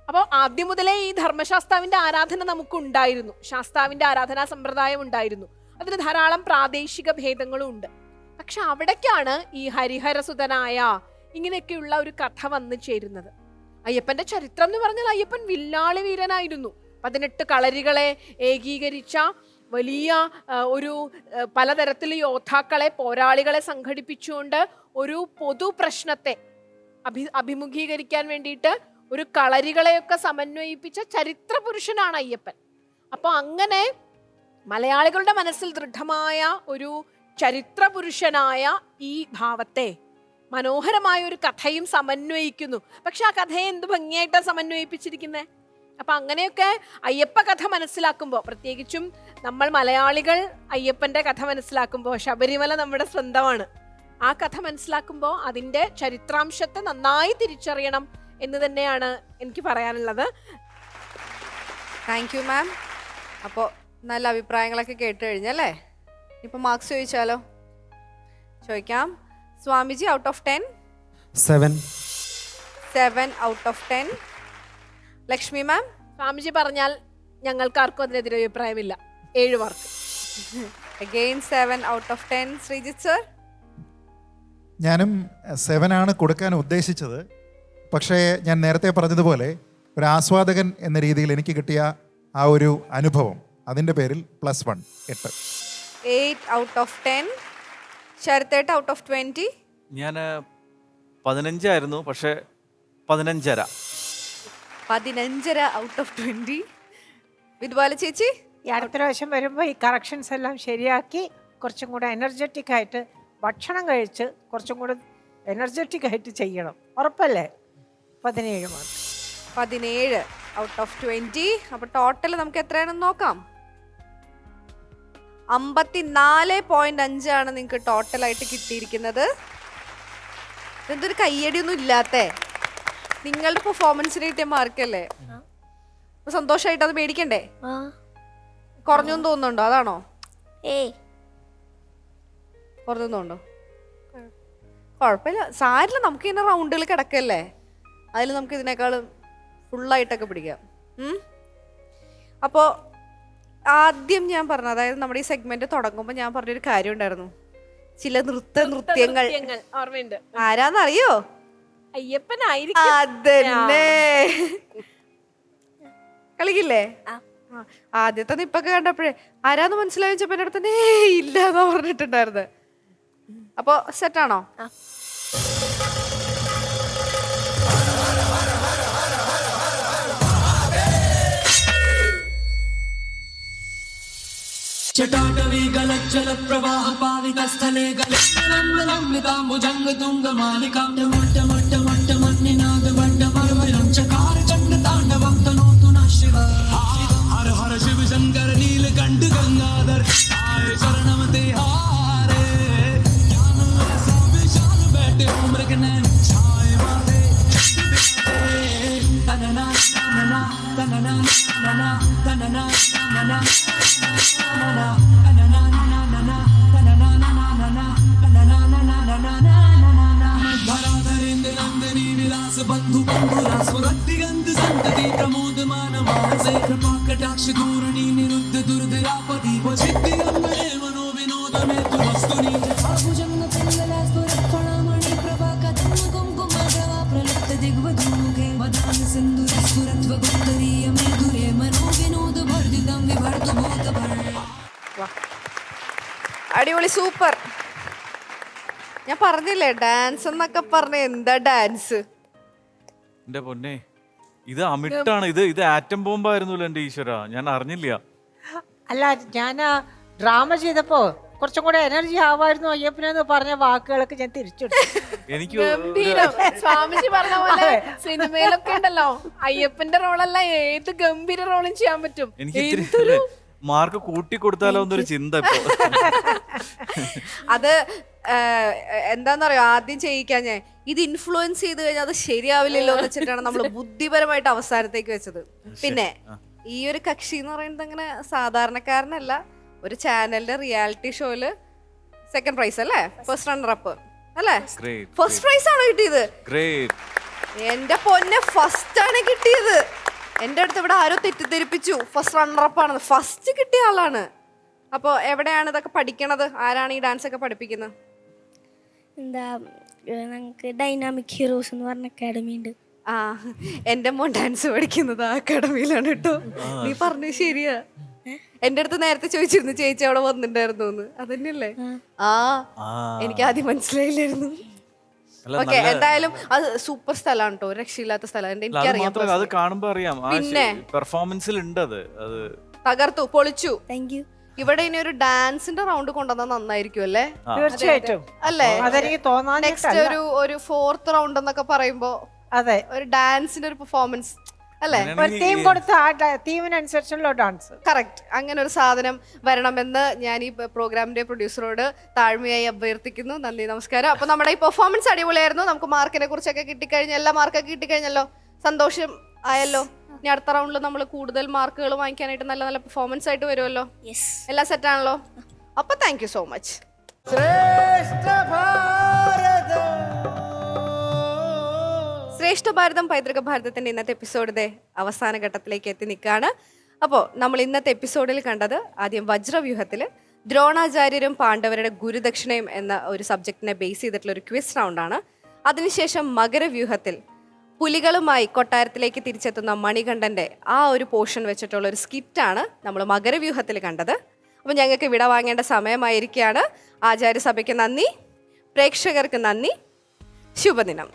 അപ്പോൾ ആദ്യം മുതലേ ഈ ധർമ്മശാസ്താവിന്റെ ആരാധന നമുക്ക് ഉണ്ടായിരുന്നു, ശാസ്താവിന്റെ ആരാധനാ സമ്പ്രദായം ഉണ്ടായിരുന്നു. അതിന് ധാരാളം പ്രാദേശിക ഭേദങ്ങളും ഉണ്ട്. പക്ഷെ അവിടേക്കാണ് ഈ ഹരിഹരസുതനായ ഇങ്ങനെയൊക്കെയുള്ള ഒരു കഥ വന്നു ചേരുന്നത്. അയ്യപ്പന്റെ ചരിത്രം എന്ന് പറഞ്ഞാൽ അയ്യപ്പൻ വില്ലാളി വീരനായിരുന്നു. 18 കളരികളെ ഏകീകരിച്ച വലിയ ഒരു പലതരത്തിലെ യോദ്ധാക്കളെ, പോരാളികളെ സംഘടിപ്പിച്ചുകൊണ്ട് ഒരു പൊതു പ്രശ്നത്തെ അഭിമുഖീകരിക്കാൻ വേണ്ടിയിട്ട് ഒരു കളരികളെയൊക്കെ സമന്വയിപ്പിച്ച ചരിത്ര പുരുഷനാണ് അയ്യപ്പൻ. അപ്പോൾ അങ്ങനെ മലയാളികളുടെ മനസ്സിൽ ദൃഢമായ ഒരു ചരിത്ര പുരുഷനായ ഈ ഭാവത്തെ മനോഹരമായ ഒരു കഥയും സമന്വയിക്കുന്നു. പക്ഷെ ആ കഥയെ എന്ത് ഭംഗിയായിട്ടാണ് സമന്വയിപ്പിച്ചിരിക്കുന്നത്. അപ്പൊ അങ്ങനെയൊക്കെ അയ്യപ്പ കഥ മനസ്സിലാക്കുമ്പോൾ, പ്രത്യേകിച്ചും നമ്മൾ മലയാളികൾ അയ്യപ്പന്റെ കഥ മനസ്സിലാക്കുമ്പോൾ, ശബരിമല നമ്മുടെ സ്വന്തമാണ്, ആ കഥ മനസ്സിലാക്കുമ്പോൾ അതിൻ്റെ ചരിത്രാംശത്തെ നന്നായി തിരിച്ചറിയണം എന്ന് തന്നെയാണ് എനിക്ക് പറയാനുള്ളത്. Thank you ma'am. അപ്പോൾ നല്ല അഭിപ്രായങ്ങളൊക്കെ കേട്ട് കഴിഞ്ഞല്ലേ? ഇപ്പം മാർക്സ് ചോദിച്ചാലോ? ചോദിക്കാം. Swamiji, out of 10? 7 out of 10. Lakshmi ma'am? Swamiji പറഞ്ഞാൽ ഞങ്ങൾക്കാർക്കും അതിനെതിരെ അഭിപ്രായമില്ല. 7 mark. Again 7 out of 10. Sreejith sir? ഞാനും 7 ആണ് കൊടുക്കാൻ ഉദ്ദേശിച്ചത്. പക്ഷേ ഞാൻ നേരത്തെ പറഞ്ഞതുപോലെ ഒരു ആസ്വാദകൻ എന്ന രീതിയിൽ എനിക്ക് കിട്ടിയ ആ ഒരു അനുഭവം, അതിൻ്റെ പേരിൽ +1, 8. 8 ഔട്ട് ഓഫ് 10. ശരത്തേട്ട് ഔട്ട് ഓഫ് 20? ഞാൻ 15 ആയിരുന്നു, പക്ഷേ 15.5. 15.5 ഔട്ട് ഓഫ് 20. വിദ്വാല ചേച്ചി? ഈ അടുത്ത പ്രാവശ്യം വരുമ്പോൾ ഈ കറക്ഷൻസ് എല്ലാം ശരിയാക്കി കുറച്ചും കൂടെ എനർജറ്റിക് ആയിട്ട് ഭക്ഷണം കഴിച്ച് കുറച്ചും കൂടെ എനർജറ്റിക് ആയിട്ട് ചെയ്യണം. ഉറപ്പല്ലേ? 17 മാർക്ക്. 17 out of 20. അപ്പോൾ ടോട്ടൽ നമുക്ക് എത്രയാണെന്ന് നോക്കാം. 54.5 ആണ് നിങ്ങൾക്ക് ടോട്ടലായിട്ട് കിട്ടിയിരിക്കുന്നത്. എന്തൊരു കയ്യടിയൊന്നും ഇല്ലാത്തേ, നിങ്ങളുടെ പെർഫോമൻസിന് കിട്ടിയ മാർക്കല്ലേ? അപ്പൊ സന്തോഷമായിട്ട് അത് മേടിക്കണ്ടേ? കുറഞ്ഞൊന്നും തോന്നുന്നുണ്ടോ? അതാണോ? കുറഞ്ഞൊന്നും തോന്നുന്നുണ്ടോ? കുഴപ്പമില്ല, സാരില്ല, നമുക്ക് ഇങ്ങനെ റൗണ്ടുകൾ കിടക്കല്ലേ. അതിൽ നമുക്ക് ഇതിനേക്കാളും ഫുള്ളായിട്ടൊക്കെ പിടിക്കാം. അപ്പോൾ ആദ്യം ഞാൻ പറഞ്ഞു, അതായത് നമ്മുടെ ഈ സെഗ്മെന്റ് തുടങ്ങുമ്പോൾ ഞാൻ പറഞ്ഞൊരു കാര്യം ഉണ്ടായിരുന്നു, ചില നൃത്യങ്ങൾ ഓർമ്മയുണ്ട്. ആരാന്നറിയോ? അയ്യപ്പനായിരിക്കും. അതന്നെ. കളിക്കില്ലേ? ആദ്യത്തെ നിപ്പൊക്കെ കണ്ടപ്പോഴേ ആരാന്ന് മനസ്സിലായി വെച്ചപ്പോ എൻ്റെ അടുത്ത് ഇല്ല എന്നാ പറഞ്ഞിട്ടുണ്ടായിരുന്നത്. അപ്പൊ സെറ്റാണോ? चटाटवी गलज्जल प्रवाह पावित स्थले गलम्बिताम्बुजंग तुंग मालिकां मट्ट मट्ट मट्ट मन्निनाद वड्ड मर्मरं चकार चंड तांडवं तनोतु नः शिव. हर हर शिव शंकर नीलकंठ गंगाधर आए शरणम ते हारे. ज्ञान ऐसा विशाल बैठे उम्र के नैन छाए माथे. तनना तनना तनना तनना तनना तनना बंधु बंधुरा स्वरतिगंध संतति प्रमोदमान मानसे कृपा कटाक्ष धोरणी निरुद्ध दुर्धरापति वचित्ति अम्बरे मनो विनोद में तु वस्तुनि आभुजंग पिंगला सुरक्षणामणि प्रभा कदम कुंकुम गवा प्रलिप्त दिग्वधूमुखे वदान सिंधुर सुरत्व गुंदरीय मेधुरे मनो विनोद वर्धितं विवर्ध भूत भर. അടിപൊളി, സൂപ്പർ. ഞാൻ പറഞ്ഞില്ലേ ഡാൻസ് എന്നൊക്കെ പറഞ്ഞ എന്താ ഡാൻസ്. എന്റെ പൊന്നെ, ഇത് അമിട്ടാണ്. ഇത് ആറ്റം ബോംബായിരുന്നല്ലോ എന്റെ ഈശ്വര, ഞാൻ അറിഞ്ഞില്ല. അല്ല, ഞാൻ ഡ്രാമ ചെയ്തപ്പോ കുറച്ചും കൂടെ എനർജി ആവായിരുന്നു അയ്യപ്പനെന്ന് പറഞ്ഞ വാക്കുകളൊക്കെ ഞാൻ തിരിച്ചെടുത്തു. എനിക്ക് സ്വാമിജി പറഞ്ഞ പോലെ സിനിമയിലൊക്കെ ഉണ്ടല്ലോ അയ്യപ്പന്റെ റോളല്ല ഏത് ഗംഭീര റോളും ചെയ്യാൻ പറ്റും. എനിക്ക് മാർക്ക് കൂട്ടി കൊടുത്താലോ എന്നൊരു ചിന്ത ഇപ്പൊ. അത് എന്താന്നറിയോ, ആദ്യം ചെയ്യിക്കാൻ ഞാൻ ഇത് ഇൻഫ്ലുവൻസ് ചെയ്ത് കഴിഞ്ഞാൽ അത് ശരിയാവില്ലല്ലോ എന്ന് വെച്ചിട്ടാണ് നമ്മൾ ബുദ്ധിപരമായിട്ട് അവസാനത്തേക്ക് വെച്ചത്. പിന്നെ ഈ ഒരു കക്ഷി എന്ന് പറയുന്നത് അങ്ങനെ സാധാരണക്കാരനല്ല, ഒരു ചാനലിന്റെ റിയാലിറ്റി ഷോയില് സെക്കൻഡ് പ്രൈസ് അല്ലേ, ഫസ്റ്റ് റണ്ണർ അപ്പ് അല്ലേ, ഫസ്റ്റ് പ്രൈസ് ആണോ കിട്ടിയത്? എന്റെ പൊന്നെ, ഫസ്റ്റ് ആണ് കിട്ടിയത്. എന്റെ അടുത്ത് ഇവിടെ ആരോ തെറ്റിദ്ധരിപ്പിച്ചു ഫസ്റ്റ് റണ്ണർ അപ്പ് ആണെന്ന്. ഫസ്റ്റ് കിട്ടിയ ആളാണ്. അപ്പോൾ എവിടെയാണ് ഇതൊക്കെ പഠിക്കണത്? ആരാണ് ഈ ഡാൻസ് ഒക്കെ പഠിപ്പിക്കുന്നത്? എന്താ, ഞങ്ങൾക്ക് ഡൈനാമിക് ഹീറോസ് എന്ന് പറഞ്ഞ അക്കാഡമി ഉണ്ട്. ആ, എന്റെ മോൻ ഡാൻസ് പഠിക്കുന്നത് ആ അക്കാഡമിയിലാണ് കേട്ടോ. നീ പറഞ്ഞു ശരിയാ. എന്റെ അടുത്ത് നേരത്തെ ചോദിച്ചിരുന്നു ചേച്ചി അവിടെ വന്നിട്ടുണ്ടായിരുന്നു എന്ന്. അതന്നെയല്ലേ? ആ, എനിക്ക് ആദ്യം മനസ്സിലായില്ലായിരുന്നു. ഓക്കെ, എന്തായാലും അത് സൂപ്പർ സ്ഥലമാണ് കേട്ടോ, രക്ഷയില്ലാത്ത സ്ഥലം. എനിക്കറിയാം, അത് കാണുമ്പോ അറിയാം. പിന്നെ പെർഫോമൻസിൽ ഉണ്ട് അത് തകർത്തു, പൊളിച്ചു. Thank you. ഇവിടെ ഇനി ഒരു ഡാൻസിന്റെ റൗണ്ട് കൊണ്ടുവന്നാൽ നന്നായിരിക്കും അല്ലേ? തീർച്ചയായിട്ടും അല്ലേ? അതെനിക്ക് തോന്നാൻ നെക്സ്റ്റ് ഒരു ഫോർത്ത് റൗണ്ട് എന്നൊക്കെ പറയുമ്പോ അതെ, ഒരു ഡാൻസിന്റെ ഒരു പെർഫോമൻസ് അല്ലേ? ഒരു തീം കൊടുത്ത ആ തീമിനനുസരിച്ചുള്ള ഡാൻസ്. കറക്റ്റ്. അങ്ങനെ ഒരു സാധനം വരണമെന്ന് ഞാൻ ഈ പ്രോഗ്രാമിന്റെ പ്രൊഡ്യൂസറോട് താഴ്മയായി അഭ്യർത്ഥിക്കുന്നു. നന്ദി, നമസ്കാരം. അപ്പൊ നമ്മുടെ ഈ പെർഫോമൻസ് അടിപൊളിയായിരുന്നു. നമുക്ക് മാർക്കിനെ കുറിച്ചൊക്കെ കിട്ടിക്കഴിഞ്ഞ എല്ലാ മാർക്കൊക്കെ കിട്ടിക്കഴിഞ്ഞല്ലോ, സന്തോഷം ആയല്ലോ. ഇനി അടുത്ത റൗണ്ടിൽ നമ്മൾ കൂടുതൽ മാർക്കുകൾ വാങ്ങിക്കാനായിട്ട് നല്ല നല്ല പെർഫോമൻസ് ആയിട്ട് വരുമല്ലോ. എല്ലാം സെറ്റ് ആണല്ലോ? അപ്പൊ താങ്ക് യു സോ മച്ച്. ശ്രേഷ്ഠ ഭാരതം പൈതൃക ഭാരതത്തിന്റെ ഇന്നത്തെ എപ്പിസോഡിന്റെ അവസാന ഘട്ടത്തിലേക്ക് എത്തി നിൽക്കുകയാണ്. അപ്പോൾ നമ്മൾ ഇന്നത്തെ എപ്പിസോഡിൽ കണ്ടത് ആദ്യം വജ്രവ്യൂഹത്തിൽ ദ്രോണാചാര്യരും പാണ്ഡവരുടെ ഗുരുദക്ഷിണയും എന്ന ഒരു സബ്ജക്റ്റിനെ ബേസ് ചെയ്തിട്ടുള്ള ഒരു ക്വിസ് റൗണ്ടാണ്. അതിനുശേഷം മകരവ്യൂഹത്തിൽ പുലികളുമായി കൊട്ടാരത്തിലേക്ക് തിരിച്ചെത്തുന്ന മണികണ്ഠന്റെ ആ ഒരു പോർഷൻ വെച്ചിട്ടുള്ള ഒരു സ്കിറ്റാണ് നമ്മൾ മകരവ്യൂഹത്തിൽ കണ്ടത്. അപ്പോൾ ഞങ്ങൾക്ക് വിട വാങ്ങേണ്ട സമയമായിരിക്കുകയാണ്. ആചാര്യസഭയ്ക്ക് നന്ദി, പ്രേക്ഷകർക്ക് നന്ദി, ശുഭദിനം.